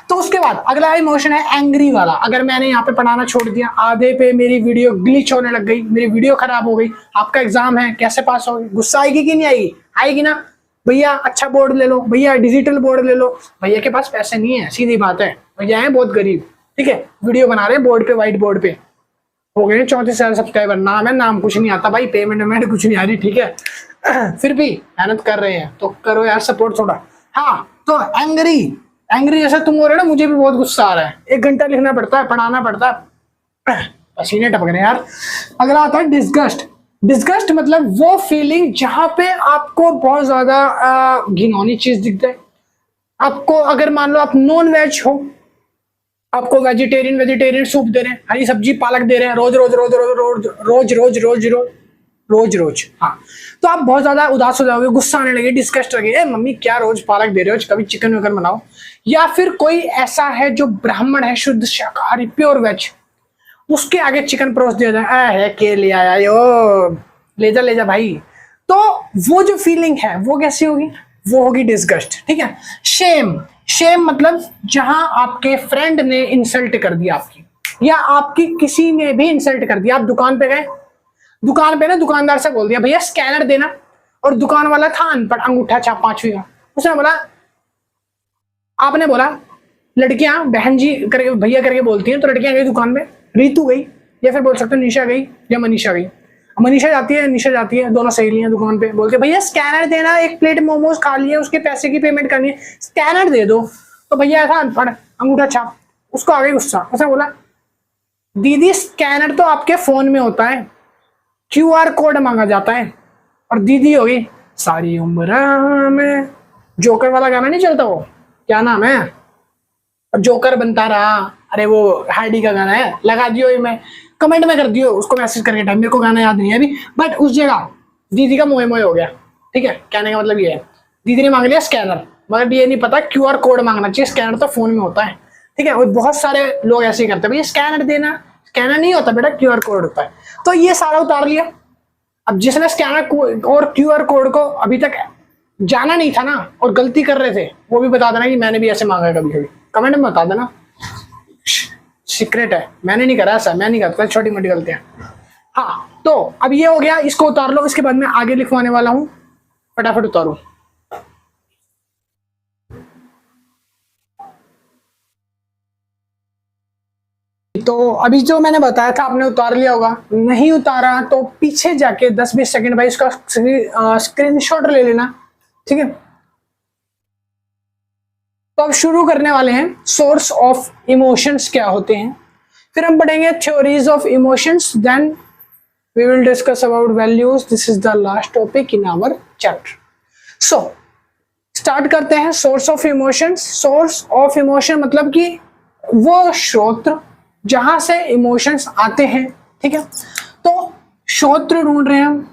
Speaker 1: तो उसके बाद अगला इमोशन है एंग्री वाला। अगर मैंने यहाँ पे पढ़ाना छोड़ दिया, आधे पे मेरी वीडियो ग्लिच होने लग गई, मेरी वीडियो खराब हो गई, आपका एग्जाम है, कैसे पास होगी? गुस्सा आएगी कि नहीं आएगी? आएगी ना। भैया अच्छा बोर्ड ले लो, भैया डिजिटल बोर्ड ले लो। भैया के पास पैसे नहीं है, सीधी बात है, भैया है बहुत गरीब, ठीक है, वीडियो बना रहे हैं बोर्ड पे, व्हाइट बोर्ड पे, हो गए 34,000 सब्सक्राइबर, नाम है, नाम कुछ नहीं आता भाई, पेमेंट वेमेंट कुछ नहीं आ रही, ठीक है। फिर भी मेहनत कर रहे हैं तो करो यार सपोर्ट थोड़ा। हाँ तो एंग्री, एंग्री जैसे तुम हो रहे हो ना, मुझे भी बहुत गुस्सा आ रहा है, 1 घंटा लिखना पड़ता है, पढ़ाना पड़ता है, पसीने टपक रहे हैं यार। अगला आता है डिस्गस्ट। डिस्गस्ट मतलब वो फीलिंग जहां पे आपको बहुत ज्यादा घिनौनी चीज दिखता है। आपको अगर मान लो आप नॉन वेज हो, आपको वेजिटेरियन सूप दे रहे हैं, हरी सब्जी पालक दे रहे हैं, रोज रोज रोज रोज रोज रोज रोज रोज रोज रोज रोज, हाँ, तो आप बहुत ज्यादा उदास हो जाओगे, गुस्सा आने लगे, डिस्कस्ट लगे, ए मम्मी क्या रोज पालक दे रहे हो, कभी चिकन वगैरह बनाओ। या फिर कोई ऐसा है जो ब्राह्मण है, शुद्ध शाकाहारी, प्योर वेज, उसके आगे चिकन परोस दिया जाए, है के ले आया यो, ले जा भाई। तो वो जो फीलिंग है वो कैसी होगी? वो होगी डिस्गस्ट, ठीक है। शेम, शेम मतलब जहां आपके फ्रेंड ने इंसल्ट कर दिया आपकी, या आपकी किसी ने भी इंसल्ट कर दिया। आप दुकान पे गए, दुकान पे ना दुकानदार से बोल दिया भैया स्कैनर देना, और दुकान वाला था अनपढ़, अंगूठा छाप 5वीं का, उसने बोला, आपने बोला लड़कियां बहन जी करके भैया करके बोलती हैं, तो लड़कियां गई दुकान में, रीतू गई, या फिर बोल सकते हो निशा गई या मनीषा गई। मनीषा जाती है, निशा जाती है, दोनों सहेलियां दुकान पे, बोलते भैया स्कैनर देना, 1 प्लेट मोमोज खा लिए, उसके पैसे की पेमेंट करनी है, स्कैनर दे दो। तो भैया था अनपढ़, अंगूठा छाप, उसको आ गई गुस्सा, उसने बोला दीदी स्कैनर तो आपके फोन में होता है, QR कोड मांगा जाता है। और दीदी होगी सारी उम्र में, जोकर वाला गाना नहीं चलता, वो क्या नाम है, जोकर बनता रहा, अरे वो हाइडी का गाना है, लगा दियो, मैं कमेंट में कर दियो उसको मैसेज करके टाइम, मेरे को गाना याद नहीं है अभी, बट उस जगह दीदी का मोए मोए हो गया, ठीक है। कहने का मतलब ये है, दीदी ने मांग लिया स्कैनर, मगर ये नहीं पता QR कोड मांगना चाहिए, स्कैनर तो फोन में होता है, ठीक है। और बहुत सारे लोग ऐसे ही करते हैं, भैया स्कैनर देना, स्कैनर नहीं होता बेटा, QR कोड होता है। तो ये सारा उतार लिया। अब जिसने स्कैनर और QR कोड को अभी तक जाना नहीं था ना, और गलती कर रहे थे, वो भी बता देना कि मैंने भी ऐसे मांगा है कभी कभी, कमेंट में बता देना, सीक्रेट है, मैंने नहीं करा ऐसा, मैं नहीं करता छोटी मोटी गलतियां। हाँ तो अब ये हो गया, इसको उतार लो, इसके बाद मैं आगे लिखवाने वाला हूं, फटाफट उतारो। तो अभी जो मैंने बताया था आपने उतार लिया होगा, नहीं उतारा तो पीछे जाके 10-20 सेकंड भाई इसका स्क्रीनशॉट ले लेना, ठीक है। तो अब शुरू करने वाले हैं, सोर्स ऑफ इमोशंस क्या होते हैं, फिर हम पढ़ेंगे theories of emotions, then we will discuss about values. This is the last topic in our chapter. So start करते हैं, source of emotions. Source of emotion मतलब कि वो स्रोत जहां से इमोशंस आते हैं, ठीक है। तो स्रोत ढूंढ रहे हैं हम,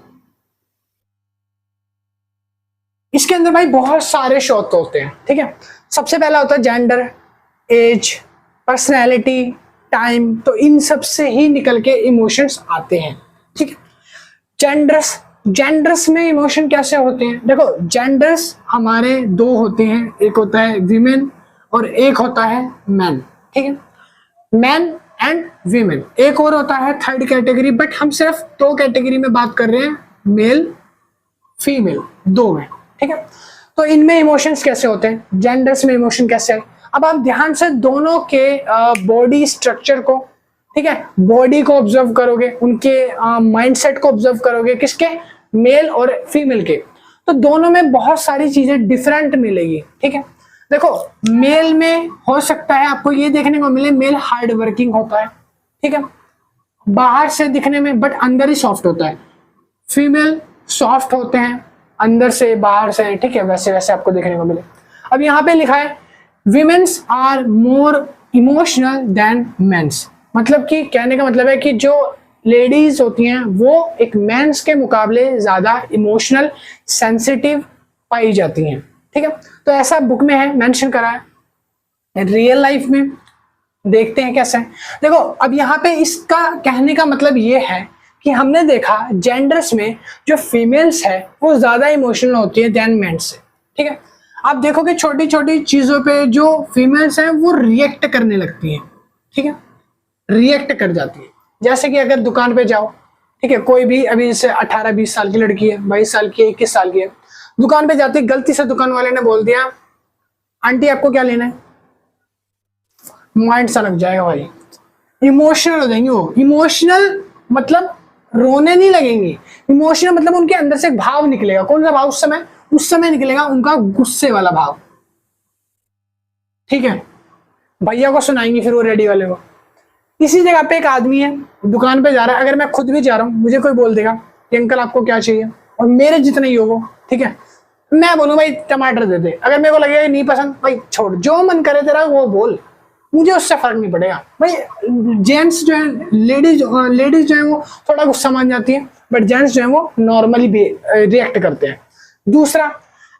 Speaker 1: इसके अंदर भाई बहुत सारे स्रोत होते हैं, ठीक है। सबसे पहला होता है जेंडर, एज, पर्सनैलिटी, टाइम, तो इन सब से ही निकल के इमोशंस आते हैं, ठीक है। जेंडर्स, जेंडर्स में इमोशन कैसे होते हैं? देखो जेंडर्स हमारे 2 होते हैं, एक होता है वीमेन और एक होता है मैन, ठीक है। Man and women. एक और होता है थर्ड कैटेगरी, बट हम सिर्फ दो कैटेगरी में बात कर रहे हैं, मेल फीमेल दो में, ठीक है। तो इनमें इमोशंस कैसे होते हैं, जेंडर्स में इमोशन कैसे है। अब आप ध्यान से दोनों के बॉडी स्ट्रक्चर को, ठीक है, बॉडी को ऑब्जर्व करोगे, उनके माइंडसेट को ऑब्जर्व करोगे, किसके, मेल और फीमेल के, तो दोनों में बहुत सारी चीजें डिफरेंट मिलेगी, ठीक है। देखो मेल में हो सकता है आपको ये देखने को मिले, मेल हार्ड वर्किंग होता है, ठीक है, बाहर से दिखने में, बट अंदर ही सॉफ्ट होता है। फीमेल सॉफ्ट होते हैं अंदर से बाहर से, ठीक है, वैसे वैसे आपको देखने को मिले। अब यहाँ पे लिखा है womens are more emotional than mens, मतलब कि कहने का मतलब है कि जो लेडीज होती हैं वो एक मेंस के मुकाबले ज्यादा इमोशनल सेंसिटिव पाई जाती हैं, ठीक है। तो ऐसा बुक में है, मेंशन करा है। रियल लाइफ में देखते हैं कैसे है। देखो अब यहाँ पे इसका कहने का मतलब ये है कि हमने देखा जेंडर्स में जो फीमेल्स है वो ज्यादा इमोशनल होती है देन मेंस से, ठीक है। आप देखोगे छोटी छोटी चीजों पे जो फीमेल्स हैं वो रिएक्ट करने लगती हैं, ठीक है, रिएक्ट कर जाती है। जैसे कि अगर दुकान पे जाओ, ठीक है, कोई भी अभी जैसे 18-20 साल की लड़की है, 22 साल की है, 21 साल की है, दुकान पे जाती, गलती से दुकान वाले ने बोल दिया आंटी आपको क्या लेना है, माइंड सा लग जाएगा भाई, इमोशनल हो जाएंगे वो। इमोशनल मतलब रोने नहीं लगेंगी, इमोशनल मतलब उनके अंदर से एक भाव निकलेगा। कौन सा भाव उस समय निकलेगा, उनका गुस्से वाला भाव, ठीक है। भैया को सुनाएंगी फिर वो रेडी वाले को। इसी जगह पे एक आदमी है दुकान पे जा रहा है, अगर मैं खुद भी जा रहा हूँ, मुझे कोई बोल देगा कि अंकल आपको क्या चाहिए, और मेरे जितना ही हो वो, ठीक है, मैं बोलूँ भाई टमाटर दे दे, अगर मेरे को लगेगा नहीं पसंद भाई छोड़, जो मन करे तेरा वो बोल, मुझे उससे फर्क नहीं पड़ेगा भाई। जेंट्स जो है, लेडीज जो है वो थोड़ा गुस्सा मान जाती है, बट जेंट्स जो है वो नॉर्मली रिएक्ट करते हैं। दूसरा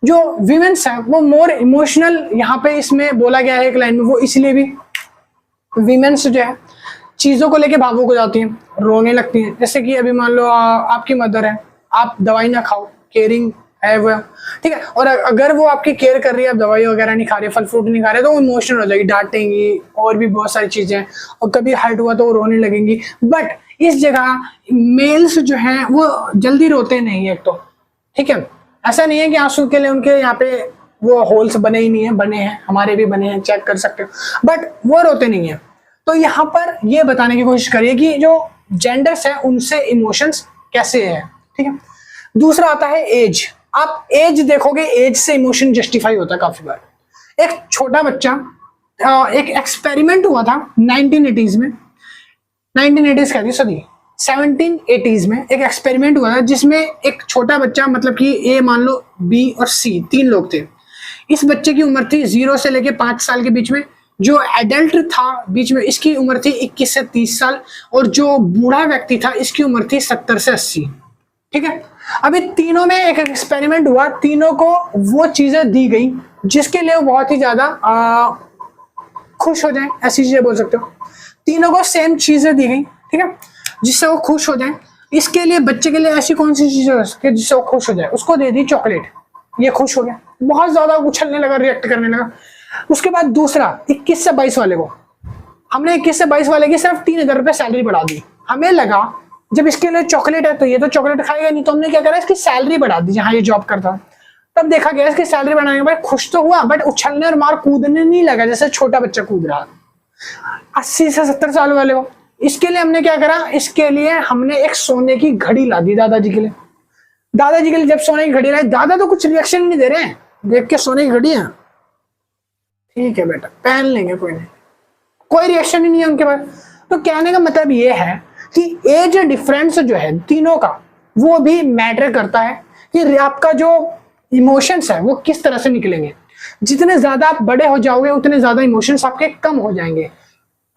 Speaker 1: जो विमेन्स है वो मोर इमोशनल, यहाँ पे इसमें बोला गया है एक लाइन में, वो इसलिए भी विमेन्स जो है चीजों को लेके भावुक हो जाती हैं, रोने लगती हैं। जैसे कि अभी मान लो आपकी मदर है, आप दवाई ना खाओ, केयरिंग है वो, ठीक है, और अगर वो आपकी केयर कर रही है, आप दवाई वगैरह नहीं खा रहे, फल फ्रूट नहीं खा रहे, तो वो इमोशनल हो जाएगी, डांटेंगी और भी बहुत सारी चीजें, और कभी हर्ट हुआ तो वो रोने लगेंगी। बट इस जगह मेल्स जो हैं वो जल्दी रोते नहीं है, एक तो, ठीक है, ऐसा नहीं है कि आंसू के लिए उनके यहाँ पे वो होल्स बने ही नहीं है, बने हैं, हमारे भी बने हैं, चेक कर सकते हो, बट वो रोते नहीं है। तो यहाँ पर ये बताने की कोशिश करिए कि जो जेंडर्स है उनसे इमोशंस कैसे है, ठीक है। दूसरा आता है एज। आप एज देखोगे, एज से इमोशन जस्टिफाई होता है काफी बार। एक छोटा बच्चा, एक एक्सपेरिमेंट हुआ था 1980s में, 1980s कहती सॉरी 1780s में एक एक्सपेरिमेंट हुआ था जिसमें एक छोटा बच्चा, मतलब कि ए मान लो, बी और सी, 3 लोग थे। इस बच्चे की उम्र थी 0 से लेके 5 साल के बीच में। जो एडल्ट था बीच में, इसकी उम्र थी 21 से 30 साल, और जो बूढ़ा व्यक्ति था इसकी उम्र थी 70 से 80, ठीक है। अभी तीनों में एक एक्सपेरिमेंट हुआ, तीनों को वो चीजें दी गई जिसके लिए वो बहुत ही ज्यादा खुश हो जाए, ऐसी चीजें बोल सकते हो। तीनों को सेम चीजें दी गई, ठीक है, जिससे वो खुश हो जाए। इसके लिए बच्चे के लिए ऐसी कौन सी चीजें हो सकती है जिससे वो खुश हो जाए, उसको दे दी चॉकलेट, ये खुश हो गया, बहुत ज्यादा उछलने लगा, रिएक्ट करने लगा। उसके बाद दूसरा 21 से 22 वाले को हमने 21 से 22 वाले की सिर्फ 3000 रुपये सैलरी बढ़ा दी। हमें लगा जब इसके लिए चॉकलेट है तो ये तो चॉकलेट खाएगा नहीं, तो हमने क्या करा, इसकी सैलरी बढ़ा दी जहां ये जॉब करता। तब देखा गया इसकी सैलरी बढ़ाने के बाद खुश तो हुआ, बट उछलने और मार कूदने नहीं लगा जैसे छोटा बच्चा कूद रहा। 80 से 70 साल वाले को, इसके लिए हमने क्या करा, इसके लिए हमने एक सोने की घड़ी ला दी दादाजी के लिए। दादाजी के लिए जब सोने की घड़ी लाई, दादा तो कुछ रिएक्शन नहीं दे रहे हैं, देख के सोने की घड़ी है, ठीक है बेटा पहन लेंगे, कोई नहीं, कोई रिएक्शन ही नहीं है उनके पास। तो कहने का मतलब ये है कि एज डिफरेंस जो है तीनों का, वो भी मैटर करता है कि आपका जो इमोशंस है वो किस तरह से निकलेंगे। जितने ज्यादा आप बड़े हो जाओगे उतने ज्यादा इमोशंस आपके कम हो जाएंगे,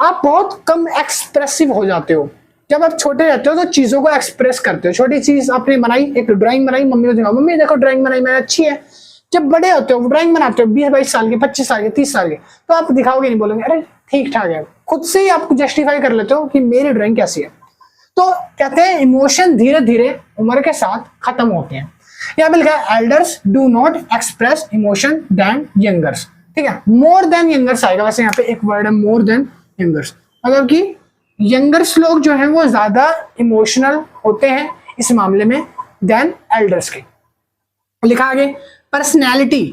Speaker 1: आप बहुत कम एक्सप्रेसिव हो जाते हो। जब आप छोटे रहते हो तो चीजों को एक्सप्रेस करते हो। छोटी चीज आपने बनाई, एक ड्राइंग बनाई, मम्मी को दिखाओ, मम्मी देखो ड्राइंग बनाई मैंने, अच्छी है। जब बड़े होते हो, ड्राइंग बनाते हो 20-22 साल के, 25 साल के, 30 साल के, तो आप दिखाओगे नहीं, बोलोगे अरे ठीक ठाक है, खुद से ही आप जस्टिफाई कर लेते हो कि मेरी ड्राइंग कैसी है। तो कहते हैं इमोशन धीरे धीरे उम्र के साथ खत्म होते हैं। यहाँ पे लिखा है elders do not express emotion than youngers, ठीक है, मोर देन यंगर्स आएगा। वैसे यहाँ पे एक वर्ड है मोर देन यंगर्स, मतलब कि यंगर्स लोग जो है वो ज्यादा इमोशनल होते हैं इस मामले में देन एल्डर्स के। लिखा आगे पर्सनैलिटी।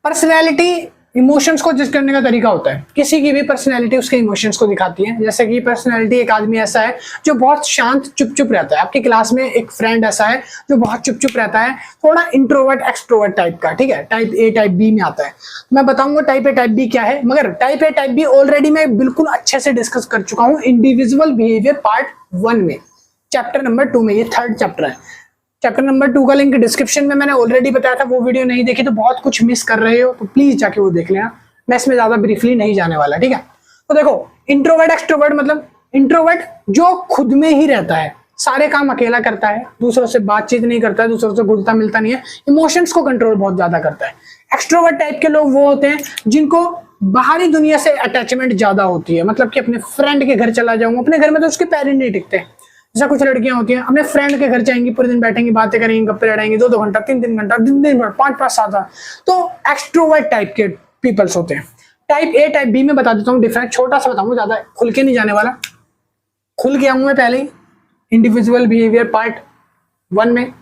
Speaker 1: पर्सनैलिटी इमोशंस को जज करने का तरीका होता है। किसी की भी पर्सनैलिटी उसके इमोशंस को दिखाती है। जैसे कि पर्सनैलिटी, एक आदमी ऐसा है जो बहुत शांत चुप चुप रहता है। आपकी क्लास में एक फ्रेंड ऐसा है जो बहुत चुप चुप रहता है, थोड़ा इंट्रोवर्ट एक्सट्रोवर्ट टाइप का, ठीक है, टाइप ए टाइप बी में आता है। मैं बताऊंगा टाइप ए टाइप बी क्या है, मगर type A type B already मैं बिल्कुल अच्छे से डिस्कस कर चुका हूँ इंडिविजुअल बिहेवियर पार्ट 1 में, चैप्टर नंबर 2 में। ये 3rd चैप्टर है। चैप्टर नंबर 2 का लिंक डिस्क्रिप्शन में मैंने ऑलरेडी बताया था। वो वीडियो नहीं देखी तो बहुत कुछ मिस कर रहे हो, तो प्लीज जाके वो देख लेना। मैं इसमें ज्यादा ब्रीफली नहीं जाने वाला, ठीक है। तो देखो, इंट्रोवर्ट एक्सट्रोवर्ट मतलब इंट्रोवर्ट जो खुद में ही रहता है, सारे काम अकेला करता है, दूसरों से बातचीत नहीं करता है, दूसरों से घुलता मिलता नहीं है, इमोशंस को कंट्रोल बहुत ज्यादा करता है। एक्सट्रोवर्ट टाइप के लोग वो होते हैं जिनको बाहरी दुनिया से अटैचमेंट ज्यादा होती है। मतलब कि अपने फ्रेंड के घर चला जाऊंगा, अपने घर में तो उसके पैर ही नहीं टिकते। जैसा कुछ लड़कियां होती हैं, अपने फ्रेंड के घर जाएंगी, पूरे दिन बैठेंगी, बातें करेंगी, गप्पे लड़ाएंगी, 2-2 घंटा, 3-3 घंटा, दिन भर, 5-5 7। तो एक्सट्रोवर्ट टाइप के पीपल्स होते हैं। टाइप ए टाइप बी में बता देता हूँ डिफरेंस, छोटा सा बताऊंगा, ज्यादा खुल के नहीं जाने वाला। खुल के आऊंगा मैं पहले ही इंडिविजुअल बिहेवियर पार्ट 1 में।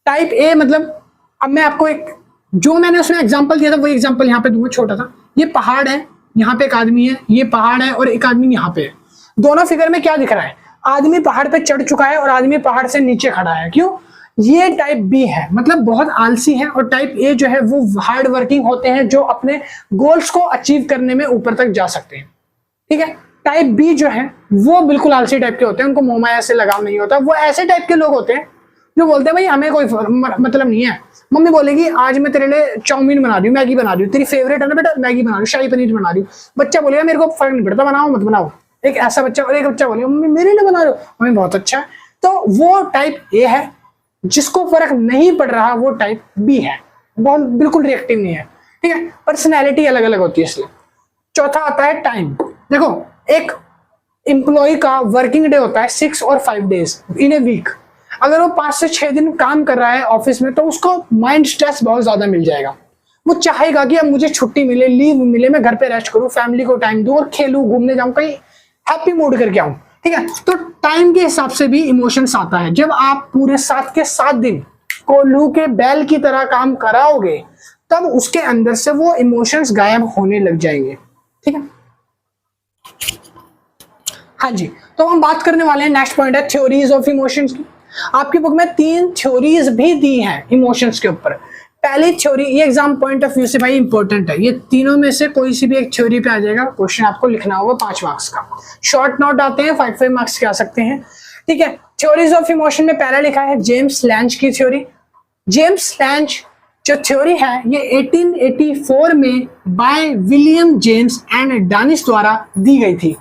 Speaker 1: टाइप ए मतलब, अब मैं आपको एक जो मैंने उसमें एग्जांपल दिया था वही एग्जांपल यहाँ पे दूंगा, छोटा सा। ये पहाड़ है, यहाँ पे एक आदमी है, ये पहाड़ है और एक आदमी यहाँ पे है। दोनों फिगर में क्या दिख रहा है? आदमी पहाड़ पे चढ़ चुका है और आदमी पहाड़ से नीचे खड़ा है। क्यों? ये टाइप बी है, मतलब बहुत आलसी है। और टाइप ए जो है वो हार्ड वर्किंग होते हैं, जो अपने गोल्स को अचीव करने में ऊपर तक जा सकते हैं, ठीक है। टाइप बी जो है वो बिल्कुल आलसी टाइप के होते हैं, उनको मोहमाया से लगाव नहीं होता। वो ऐसे टाइप के लोग होते हैं जो बोलते हैं भाई हमें कोई मतलब नहीं है। मम्मी बोलेगी आज मैं तेरे लिए चाउमीन बना रही हूँ, मैगी बना रही हूँ, तेरी फेवरेट है ना बेटा, मैगी बना रही हूँ, शाही पनीर बना रही हूँ। बच्चा बोलेगा मेरे को फर्क नहीं पड़ता, बनाओ मत बनाओ। एक ऐसा बच्चा, और एक बच्चा बोलेगा मम्मी मेरे लिए बना रहे हो, मम्मी बहुत अच्छा है। तो वो टाइप ए है, जिसको फर्क नहीं पड़ रहा वो टाइप बी है, बहुत बिल्कुल रिएक्टिव नहीं है, ठीक है। पर्सनैलिटी अलग अलग होती है इसलिए। चौथा आता है टाइम। देखो, एक एम्प्लॉय का वर्किंग डे होता है 6 और 5 डेज इन ए वीक। अगर वो 5 से 6 दिन काम कर रहा है ऑफिस में, तो उसको माइंड स्ट्रेस बहुत ज्यादा मिल जाएगा। वो चाहेगा कि अब मुझे छुट्टी मिले, लीव मिले, मैं घर पे रेस्ट करूं, फैमिली को टाइम दूं और खेलूं, घूमने जाऊं, कहीं हैप्पी मूड करके आऊं, ठीक है। तो टाइम के हिसाब से भी इमोशंस आता है। जब आप पूरे 7 के 7 दिन कोल्हू के बैल की तरह काम कराओगे, तब उसके अंदर से वो इमोशंस गायब होने लग जाएंगे, ठीक है। हाँ जी, तो हम बात करने वाले हैं, नेक्स्ट पॉइंट है थ्योरीज ऑफ इमोशंस की। आपकी बुक में 3 थ्योरीज भी दी हैं इमोशंस के ऊपर। पहली थ्योरी, ये एग्जाम पॉइंट ऑफ व्यू से भाई इंपॉर्टेंट है, ये तीनों में से कोई सी भी एक थ्योरी पे आ जाएगा, क्वेश्चन आपको लिखना होगा 5 मार्क्स का। शॉर्ट नोट आते हैं 5 मार्क्स के आ सकते हैं, ठीक है। थ्योरीज ऑफ इमोशन में पहला लिखा है जेम्स लैंज की थ्योरी। जेम्स लैंज जो थ्योरी है ये 1884 में by William James and Danish द्वारा दी गई थी।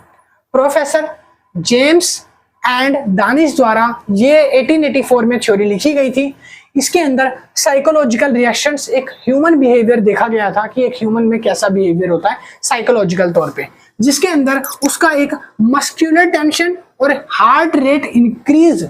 Speaker 1: प्रोफेसर जेम्स एंड डानिश द्वारा ये 1884 में थ्योरी लिखी गई थी। इसके अंदर साइकोलॉजिकल रिएक्शंस, एक ह्यूमन बिहेवियर देखा गया था कि एक ह्यूमन में कैसा बिहेवियर होता है साइकोलॉजिकल तौर पे, जिसके अंदर उसका एक मस्कुलर टेंशन और हार्ट रेट इंक्रीज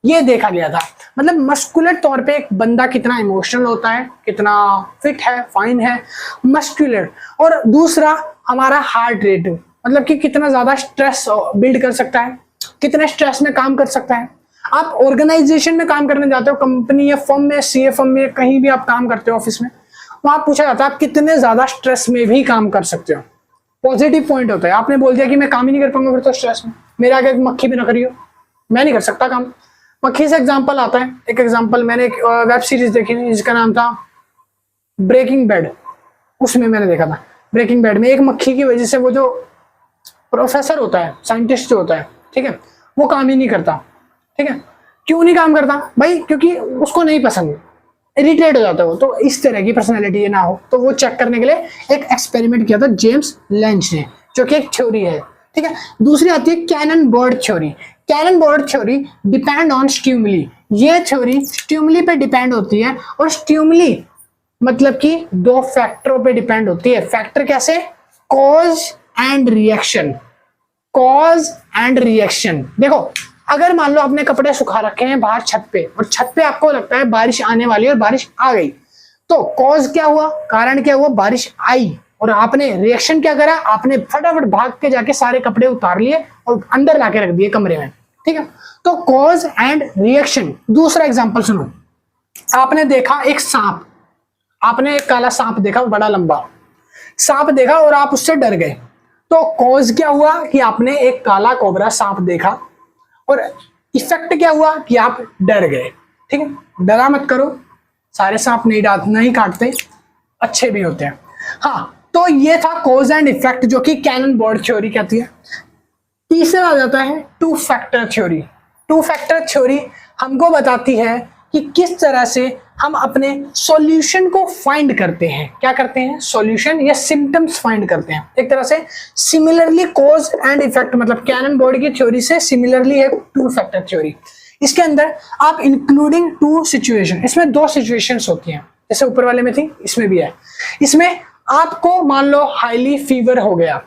Speaker 1: ये देखा गया था। मतलब मस्कुलर तौर पे एक बंदा कितना इमोशनल होता है, कितना फिट है, फाइन है, मस्कुलर। और दूसरा हमारा हार्ट रेट, मतलब कि कितना ज्यादा स्ट्रेस बिल्ड कर सकता है, कितने स्ट्रेस में काम कर सकता है। आप ऑर्गेनाइजेशन में काम करने जाते हो, कंपनी या फर्म में, सीए फर्म में, कहीं भी आप काम करते हो ऑफिस में, वहां पूछा जाता है आप कितने ज्यादा स्ट्रेस में भी काम कर सकते हो। पॉजिटिव पॉइंट होता है, आपने बोल दिया कि मैं काम ही नहीं कर पाऊंगा फिर तो स्ट्रेस में, मेरे आगे मक्खी भी ना करियो, मैं नहीं कर सकता काम। मक्खी से एग्जाम्पल आता है, एक एग्जाम्पल मैंने एक वेब सीरीज देखी थी जिसका नाम था ब्रेकिंग बैड। उसमें मैंने देखा था ब्रेकिंग बैड में एक मक्खी की वजह से वो जो प्रोफेसर होता है, साइंटिस्ट जो होता है, ठीक है, वो काम ही नहीं करता, ठीक है। क्यों नहीं काम करता भाई? क्योंकि उसको नहीं पसंद, इरिटेट हो जाता है वो। तो इस तरह की पर्सनैलिटी ना हो, तो वो चेक करने के लिए एक एक्सपेरिमेंट किया था जेम्स लैंज ने, जो कि एक थ्योरी है, ठीक है। दूसरी आती है Cannon Bard theory. Cannon Bard theory depend on stimuli. ये थ्योरी स्टिमुली पे डिपेंड होती है, और स्टिमुली मतलब कि 2 फैक्टरों पे डिपेंड होती है। फैक्टर कैसे? Cause and reaction. Cause and reaction. देखो, अगर मान लो आपने कपड़े सुखा रखे हैं बाहर छत पे, और छत पे आपको लगता है बारिश आने वाली है और बारिश आ गई, तो कॉज क्या हुआ, कारण क्या हुआ, बारिश आई, और आपने रिएक्शन क्या करा, आपने फटाफट भाग के जाके सारे कपड़े उतार लिए और अंदर लाके रख दिए कमरे में, ठीक है। तो कॉज एंड रिएक्शन। दूसरा एग्जांपल सुनो, आपने देखा एक सांप, आपने एक काला सांप देखा, बड़ा लंबा सांप देखा और आप उससे डर गए। तो कॉज क्या हुआ कि आपने एक काला कोबरा सांप देखा, और इफेक्ट क्या हुआ कि आप डर गए, ठीक है। डरा मत करो, सारे सांप नहीं काटते, अच्छे भी होते हैं। हाँ, तो ये था कॉज एंड इफेक्ट, जो कि कैनन बर्ड थ्योरी कहती है। तीसरा आ जाता है two factor theory. To factor theory हमको बताती है कि किस तरह से हम अपने सॉल्यूशन को फाइंड करते हैं। क्या करते हैं, सॉल्यूशन या सिम्टम्स फाइंड करते हैं। एक तरह से सिमिलरली कॉज एंड इफेक्ट, मतलब कैनन बर्ड की थ्योरी से सिमिलरली है टू फैक्टर थ्योरी। इसके अंदर आप इंक्लूडिंग टू सिचुएशन, इसमें 2 सिचुएशंस होती हैं, जैसे ऊपर वाले में थी इसमें भी है। इसमें आपको मान लो हाईली फीवर हो गया,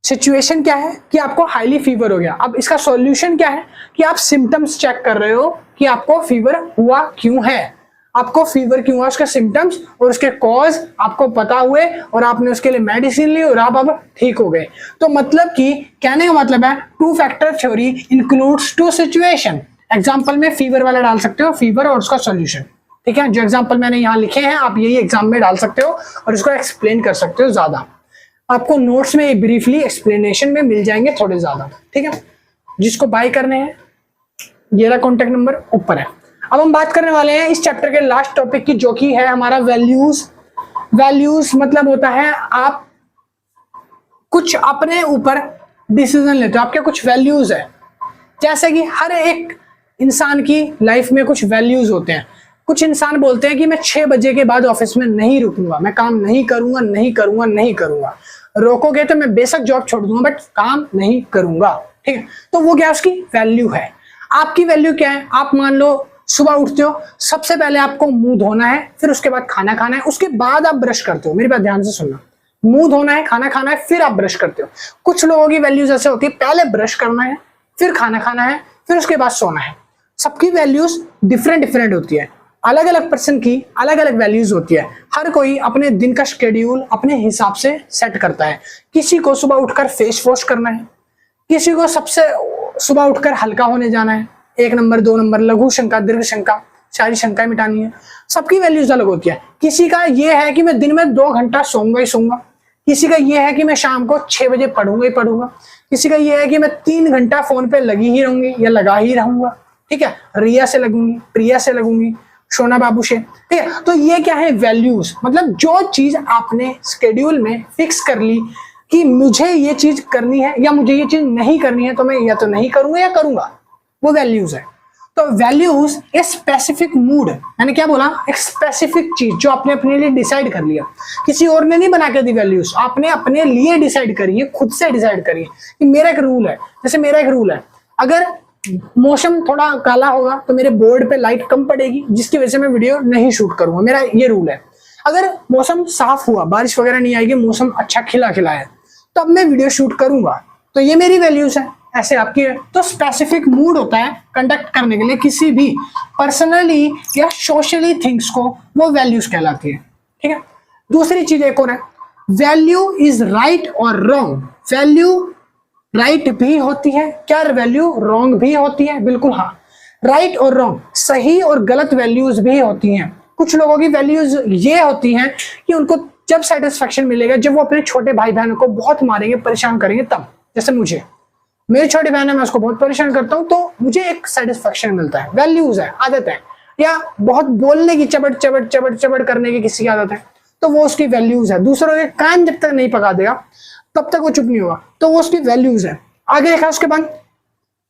Speaker 1: सिचुएशन क्या है कि आपको हाईली फीवर हो गया। अब इसका सॉल्यूशन क्या है कि आप सिम्टम्स चेक कर रहे हो कि आपको फीवर हुआ क्यों है, आपको फीवर क्यों हुआ, उसके सिम्टम्स और उसके कॉज आपको पता हुए और आपने उसके लिए मेडिसिन ली और आप अब ठीक हो गए। तो मतलब कि कहने का मतलब है two factor theory includes two situation. Example में फीवर वाला डाल सकते हो, फीवर और उसका सॉल्यूशन, ठीक है। जो एग्जाम्पल मैंने यहाँ लिखे हैं आप यही एग्जाम में डाल सकते हो और इसको एक्सप्लेन कर सकते हो ज्यादा। आपको नोट्स में ब्रीफली एक्सप्लेनेशन में मिल जाएंगे थोड़े ज्यादा, ठीक है। जिसको बाय करने हैं ये रहा कॉन्टेक्ट नंबर ऊपर है। अब हम बात करने वाले हैं इस चैप्टर के लास्ट टॉपिक की, जो कि है हमारा वैल्यूज। वैल्यूज मतलब होता है आप कुछ अपने ऊपर डिसीजन लेते हो, आपके कुछ वैल्यूज है। जैसे कि हर एक इंसान की लाइफ में कुछ वैल्यूज होते हैं। कुछ इंसान बोलते हैं कि मैं 6 बजे के बाद ऑफिस में नहीं रुकूंगा, मैं काम नहीं करूंगा, नहीं करूंगा, नहीं करूंगा। रोकोगे तो मैं बेशक जॉब छोड़ दूंगा बट काम नहीं करूंगा, ठीक है। तो वो क्या उसकी वैल्यू है। आपकी वैल्यू क्या है, आप मान लो सुबह उठते हो, सबसे पहले आपको मुंह धोना है, फिर उसके बाद खाना खाना है, उसके बाद आप ब्रश करते हो। मेरी बात ध्यान से सुनना, मुंह धोना है, खाना खाना है, फिर आप ब्रश करते हो। कुछ लोगों की वैल्यूज ऐसे होती है, पहले ब्रश करना है, फिर खाना खाना है, फिर उसके बाद सोना है। सबकी वैल्यूज डिफरेंट डिफरेंट होती है, अलग अलग पर्सन की अलग अलग वैल्यूज होती है। हर कोई अपने दिन का शेड्यूल अपने हिसाब से सेट करता है। किसी को सुबह उठकर फेस वॉश करना है, किसी को सबसे सुबह उठकर हल्का होने जाना है, 1 नंबर 2 नंबर, लघु शंका दीर्घ शंका, सारी शंकाएं मिटानी है। सबकी वैल्यूज अलग होती है। किसी का ये है कि मैं दिन में 2 घंटा सोऊंगा ही सोऊंगा, किसी का ये है कि मैं शाम को 6 बजे पढ़ूंगा ही पढ़ूंगा, किसी का ये है कि मैं 3 घंटा फोन पे लगी ही रहूंगी या लगा ही रहूंगा, ठीक है। रिया से लगूंगी, प्रिया से लगूंगी, सोना बाबू से, ठीक है। तो ये क्या है वैल्यूज, मतलब जो चीज आपने शेड्यूल में फिक्स कर ली कि मुझे ये चीज करनी है या मुझे ये चीज नहीं करनी है, तो मैं या तो नहीं करूंगा या करूंगा, वो वैल्यूज है। तो वैल्यूज ए स्पेसिफिक मूड, मैंने क्या बोला, एक स्पेसिफिक चीज जो आपने अपने लिए डिसाइड कर लिया, किसी और ने नहीं बना के दी वैल्यूज, आपने अपने लिए डिसाइड करी है, खुद से डिसाइड करी है कि मेरा एक रूल है। जैसे मेरा एक रूल है, अगर मौसम थोड़ा काला होगा तो मेरे बोर्ड पे लाइट कम पड़ेगी, जिसकी वजह से मैं वीडियो नहीं शूट करूंगा, मेरा ये रूल है। अगर मौसम साफ हुआ, बारिश वगैरह नहीं आएगी, मौसम अच्छा खिला खिला है, तब मैं वीडियो शूट करूंगा। तो ये मेरी वैल्यूज है, ऐसे आपकी है। तो स्पेसिफिक मूड होता है कंडक्ट करने के लिए किसी भी पर्सनली या सोशली थिंग्स को, वो वैल्यूज कहलाती है, ठीक है। दूसरी चीज एक और है, वैल्यू इज राइट और रॉन्ग। वैल्यू राइट भी होती है, क्या वैल्यू रॉन्ग भी होती है? बिल्कुल हाँ, राइट और रॉन्ग, सही और गलत वैल्यूज भी होती हैं। कुछ लोगों की वैल्यूज ये होती हैं कि उनको जब सेटिस्फेक्शन मिलेगा, जब वो अपने छोटे भाई बहनों को बहुत मारेंगे, परेशान करेंगे, तब। जैसे मुझे, मेरी छोटी बहन है, मैं उसको बहुत परेशान करता हूँ तो मुझे एक सेटिस्फेक्शन मिलता है, वैल्यूज है, आदत है। या बहुत बोलने की, चबड़ चबड़ चबड़ चबड़ करने की किसी की आदत है, तो वो उसकी वैल्यूज है। दूसरों के कान जब तक नहीं पका देगा तब तक वो चुप नहीं होगा, तो वो उसकी वैल्यूज है। आगे देखा उसके बाद,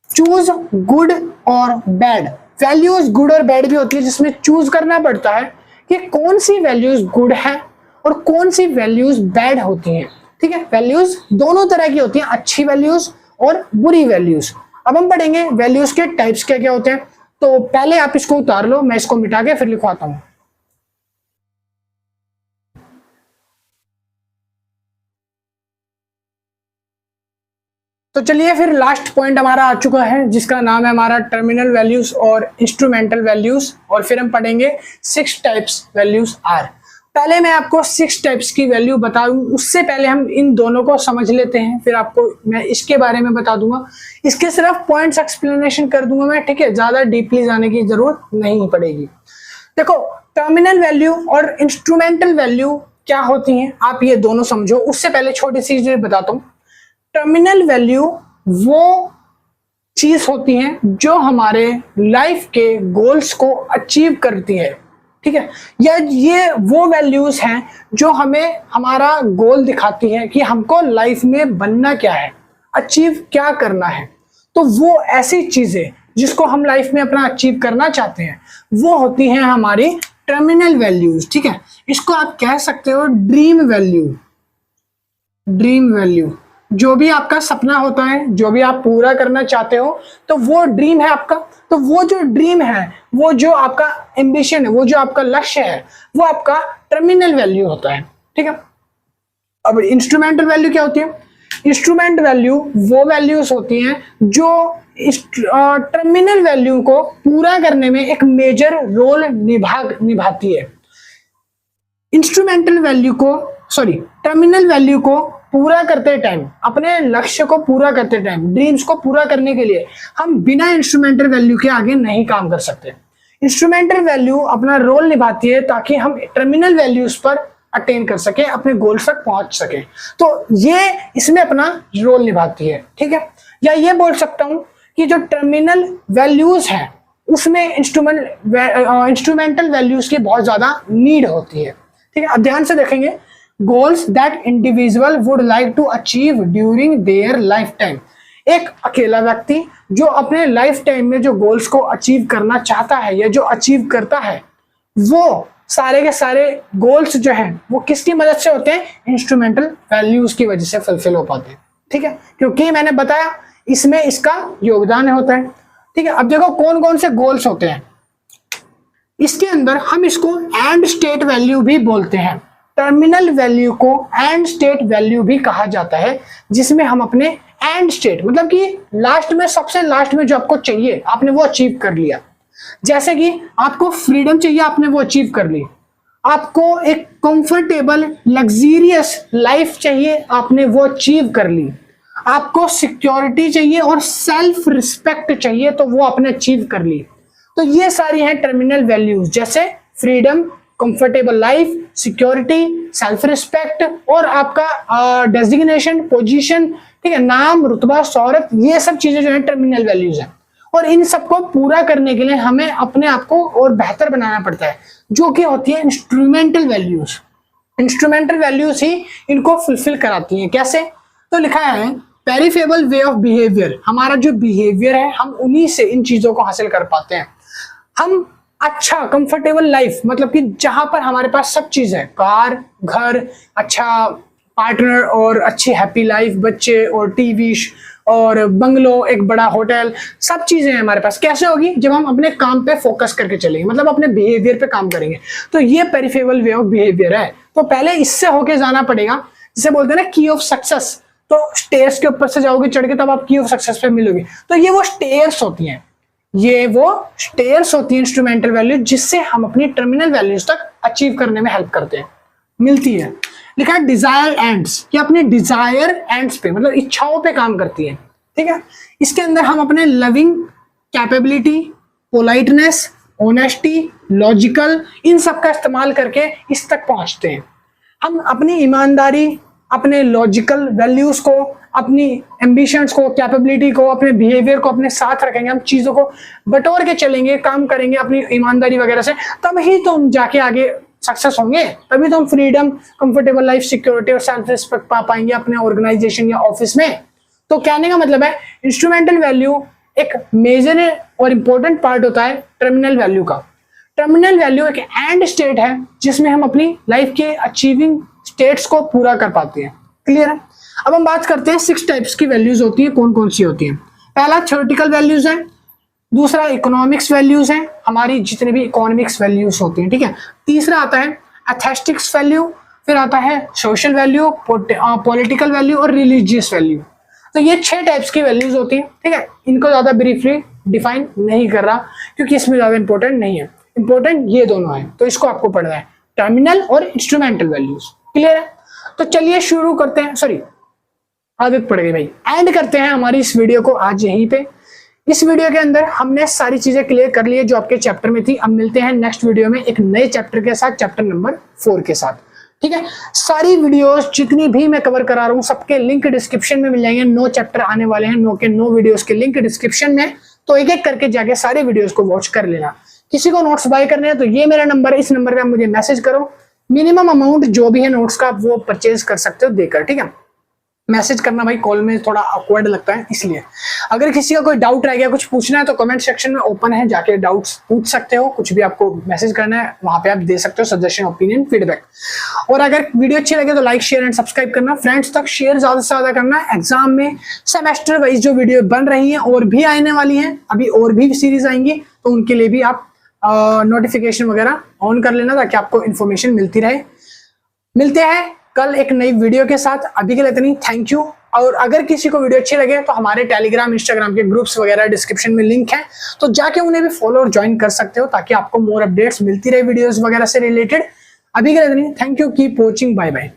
Speaker 1: चूज गुड और बैड। वैल्यूज गुड और बैड भी होती है, जिसमें चूज करना पड़ता है कि कौन सी वैल्यूज गुड है और कौन सी वैल्यूज बैड होती हैं, ठीक है। वैल्यूज दोनों तरह की होती हैं, अच्छी वैल्यूज और बुरी वैल्यूज। अब हम पढ़ेंगे वैल्यूज के टाइप्स क्या क्या होते हैं। तो पहले आप इसको उतार लो, मैं इसको मिटा के फिर लिखवाता हूं। तो चलिए फिर लास्ट पॉइंट हमारा आ चुका है, जिसका नाम है हमारा टर्मिनल वैल्यूज और इंस्ट्रूमेंटल वैल्यूज, और फिर हम पढ़ेंगे 6 टाइप्स वैल्यूज आर। पहले मैं आपको 6 टाइप्स की वैल्यू बताऊं, उससे पहले हम इन दोनों को समझ लेते हैं, फिर आपको मैं इसके बारे में बता दूंगा। इसके सिर्फ पॉइंट्स एक्सप्लेनेशन कर दूंगा मैं, ठीक है, ज्यादा डीपली जाने की जरूरत नहीं पड़ेगी। देखो, टर्मिनल वैल्यू और इंस्ट्रूमेंटल वैल्यू क्या होती हैं, आप ये दोनों समझो। उससे पहले छोटी सी चीज बताता हूँ। टर्मिनल वैल्यू वो चीज होती है जो हमारे लाइफ के गोल्स को अचीव करती है, ठीक है, या ये वो वैल्यूज हैं जो हमें हमारा गोल दिखाती है कि हमको लाइफ में बनना क्या है, अचीव क्या करना है। तो वो ऐसी चीजें जिसको हम लाइफ में अपना अचीव करना चाहते हैं वो होती हैं हमारी टर्मिनल वैल्यूज, ठीक है। इसको आप कह सकते हो ड्रीम वैल्यू। ड्रीम वैल्यू, जो भी आपका सपना होता है, जो भी आप पूरा करना चाहते हो, तो वो ड्रीम है आपका। तो वो जो ड्रीम है, वो जो आपका एम्बिशन है, वो जो आपका लक्ष्य है, वो आपका टर्मिनल वैल्यू होता है, ठीक है। अब इंस्ट्रूमेंटल वैल्यू क्या होती है? इंस्ट्रूमेंट वैल्यू वो वैल्यूज होती हैं जो टर्मिनल वैल्यू को पूरा करने में एक मेजर रोल निभाती है। इंस्ट्रूमेंटल वैल्यू को टर्मिनल वैल्यू को पूरा करते टाइम, अपने लक्ष्य को पूरा करते टाइम, ड्रीम्स को पूरा करने के लिए हम बिना इंस्ट्रूमेंटल वैल्यू के आगे नहीं काम कर सकते। इंस्ट्रूमेंटल वैल्यू अपना रोल निभाती है ताकि हम टर्मिनल वैल्यूज पर अटेन कर सके, अपने गोल्स तक पहुंच सके। तो ये इसमें अपना रोल निभाती है, ठीक है। या ये बोल सकता हूं कि जो टर्मिनल वैल्यूज है उसमें इंस्ट्रूमेंटल वैल्यूज की बहुत ज्यादा नीड होती है, ठीक है। अब ध्यान से देखेंगे, goals that individual would like to achieve during their life time. एक अकेला व्यक्ति जो अपने लाइफ टाइम में जो गोल्स को अचीव करना चाहता है या जो अचीव करता है, वो सारे के सारे गोल्स जो हैं वो किसकी मदद से होते हैं? इंस्ट्रूमेंटल वैल्यूज की वजह से फुलफिल हो पाते हैं, ठीक है, क्योंकि मैंने बताया इसमें इसका योगदान होता है, ठीक है। अब देखो कौन कौन से गोल्स होते हैं इसके अंदर। हम इसको एंड स्टेट वैल्यू भी बोलते हैं। टर्मिनल वैल्यू को एंड स्टेट वैल्यू भी कहा जाता है, जिसमें हम अपने एंड स्टेट, मतलब कि लास्ट में, सबसे लास्ट में जो आपको चाहिए आपने वो अचीव कर लिया। जैसे कि आपको फ्रीडम चाहिए, आपने वो अचीव कर ली। आपको एक कंफर्टेबल लग्जरियस लाइफ चाहिए, आपने वो अचीव कर ली। आपको सिक्योरिटी चाहिए और सेल्फ रिस्पेक्ट चाहिए, तो वो आपने अचीव कर ली। तो ये सारी हैं टर्मिनल वैल्यूज, जैसे freedom, comfortable life, security, self respect और आपका डेजिग्नेशन, पोजीशन, ठीक है, नाम, रुतबा, शोहरत, ये सब चीजें जो है टर्मिनल वैल्यूज हैं। और इन सबको पूरा करने के लिए हमें अपने आप को और बेहतर बनाना पड़ता है, जो कि होती है इंस्ट्रूमेंटल वैल्यूज। इंस्ट्रूमेंटल वैल्यूज ही इनको फुलफिल कराती हैं। कैसे? तो लिखा है पेरिफेबल वे ऑफ बिहेवियर। हमारा जो बिहेवियर है हम उन्हीं से इन चीजों को हासिल कर पाते हैं। हम अच्छा कंफर्टेबल लाइफ, मतलब कि जहां पर हमारे पास सब चीज है, कार, घर, अच्छा पार्टनर और अच्छी हैप्पी लाइफ, बच्चे और टीवी और बंगलो, एक बड़ा होटल, सब चीजें हैं हमारे पास। कैसे होगी? जब हम अपने काम पे फोकस करके चलेंगे, मतलब अपने बिहेवियर पे काम करेंगे। तो ये पेरिफेबल वे ऑफ बिहेवियर है। तो पहले इससे होके जाना पड़ेगा, जिसे बोलते हैं ना की ऑफ सक्सेस। तो स्टेयर्स के ऊपर से जाओगे चढ़ के, तब आप की ऑफ सक्सेस पे मिलोगे। तो ये वो स्टेयर्स होती हैं, ये वो स्टेयर्स होती है इंस्ट्रूमेंटल वैल्यू, जिससे हम अपनी टर्मिनल वैल्यूज तक अचीव करने में हेल्प करते हैं, मिलती है। लिखा है डिजायर एंड्स, ये अपने डिजायर एंड्स पे, मतलब इच्छाओं पे काम करती है, ठीक है। इसके अंदर हम अपने loving, capability, politeness, honesty, logical, इन सब का इस्तेमाल करके इस तक पहुंचते हैं। हम अपनी ईमानदारी, अपने लॉजिकल वैल्यूज को, अपनी एम्बिशंस को, कैपेबिलिटी को, अपने बिहेवियर को अपने साथ रखेंगे, हम चीजों को बटोर के चलेंगे, काम करेंगे अपनी ईमानदारी वगैरह से, तब ही तो हम जाके आगे सक्सेस होंगे। तभी तो हम फ्रीडम, कंफर्टेबल लाइफ, सिक्योरिटी और सेल्फ रिस्पेक्ट पा पाएंगे अपने ऑर्गेनाइजेशन या ऑफिस में। तो कहने का मतलब है इंस्ट्रूमेंटल वैल्यू एक मेजर और इंपॉर्टेंट पार्ट होता है टर्मिनल वैल्यू का। टर्मिनल वैल्यू एक एंड स्टेट है जिसमें हम अपनी लाइफ के अचीविंग स्टेट्स को पूरा कर पाते हैं। क्लियर है? अब हम बात करते हैं 6 टाइप्स की वैल्यूज होती है, कौन कौन सी होती हैं। पहला थ्योरेटिकल वैल्यूज है, दूसरा इकोनॉमिक्स वैल्यूज है, हमारी जितने भी इकोनॉमिक्स वैल्यूज होती हैं, ठीक है। तीसरा आता है एस्थेटिक्स वैल्यू, फिर आता है सोशल वैल्यू, पॉलिटिकल वैल्यू और रिलीजियस वैल्यू। तो ये 6 टाइप्स की वैल्यूज होती हैं, ठीक है। इनको ज्यादा ब्रीफली डिफाइन नहीं कर रहा क्योंकि इसमें ज्यादा इंपॉर्टेंट नहीं है, इंपॉर्टेंट ये दोनों है, तो इसको आपको पढ़ना है। टर्मिनल और इंस्ट्रूमेंटल वैल्यूज। क्लियर है? तो चलिए शुरू करते हैं। सॉरी, आदत पड़ गई भाई। एंड करते हैं हमारी इस वीडियो को आज यहीं पे। इस वीडियो के अंदर हमने सारी चीजें क्लियर कर ली है जो आपके चैप्टर में थी। अब मिलते हैं नेक्स्ट वीडियो में एक नए चैप्टर के साथ, चैप्टर नंबर 4 के साथ। ठीक है, सारी वीडियोस जितनी भी मैं कवर करा रहा हूँ सबके लिंक डिस्क्रिप्शन में मिल जाएंगे। 9 चैप्टर आने वाले हैं, 9 के 9 वीडियोस के लिंक डिस्क्रिप्शन में, तो एक एक करके जाके सारे वीडियोस को वॉच कर लेना। किसी को नोट्स बाय करने हैं तो ये मेरा नंबर है, इस नंबर पे आप मुझे मैसेज करो। मिनिमम अमाउंट जो भी है नोट्स का वो परचेज कर सकते हो देकर। ठीक है, मैसेज करना भाई कॉल में थोड़ा ऑकवर्ड लगता है, इसलिए अगर किसी का कोई डाउट रह गया, कुछ पूछना है तो कमेंट सेक्शन में ओपन है, जाके डाउट्स पूछ सकते हो। कुछ भी आपको मैसेज करना है वहां पे आप दे सकते हो, सजेशन, ओपिनियन, फीडबैक। और अगर वीडियो अच्छी लगे तो लाइक, शेयर एंड सब्सक्राइब करना। फ्रेंड्स तक शेयर ज्यादा से ज्यादा करना। एग्जाम में सेमेस्टर वाइज जो वीडियो बन रही है और भी आने वाली है, अभी और भी सीरीज आएंगी, तो उनके लिए भी आप नोटिफिकेशन वगैरह ऑन कर लेना ताकि आपको इन्फॉर्मेशन मिलती रहे। मिलते हैं कल एक नई वीडियो के साथ। अभी के लिए इतनी, थैंक यू। और अगर किसी को वीडियो अच्छी लगे तो हमारे टेलीग्राम, इंस्टाग्राम के ग्रुप्स वगैरह डिस्क्रिप्शन में लिंक है, तो जाके उन्हें भी फॉलो और ज्वाइन कर सकते हो ताकि आपको मोर अपडेट्स मिलती रहे वीडियोस वगैरह से रिलेटेड। अभी के लिए इतनी, thank you, keep watching, bye bye.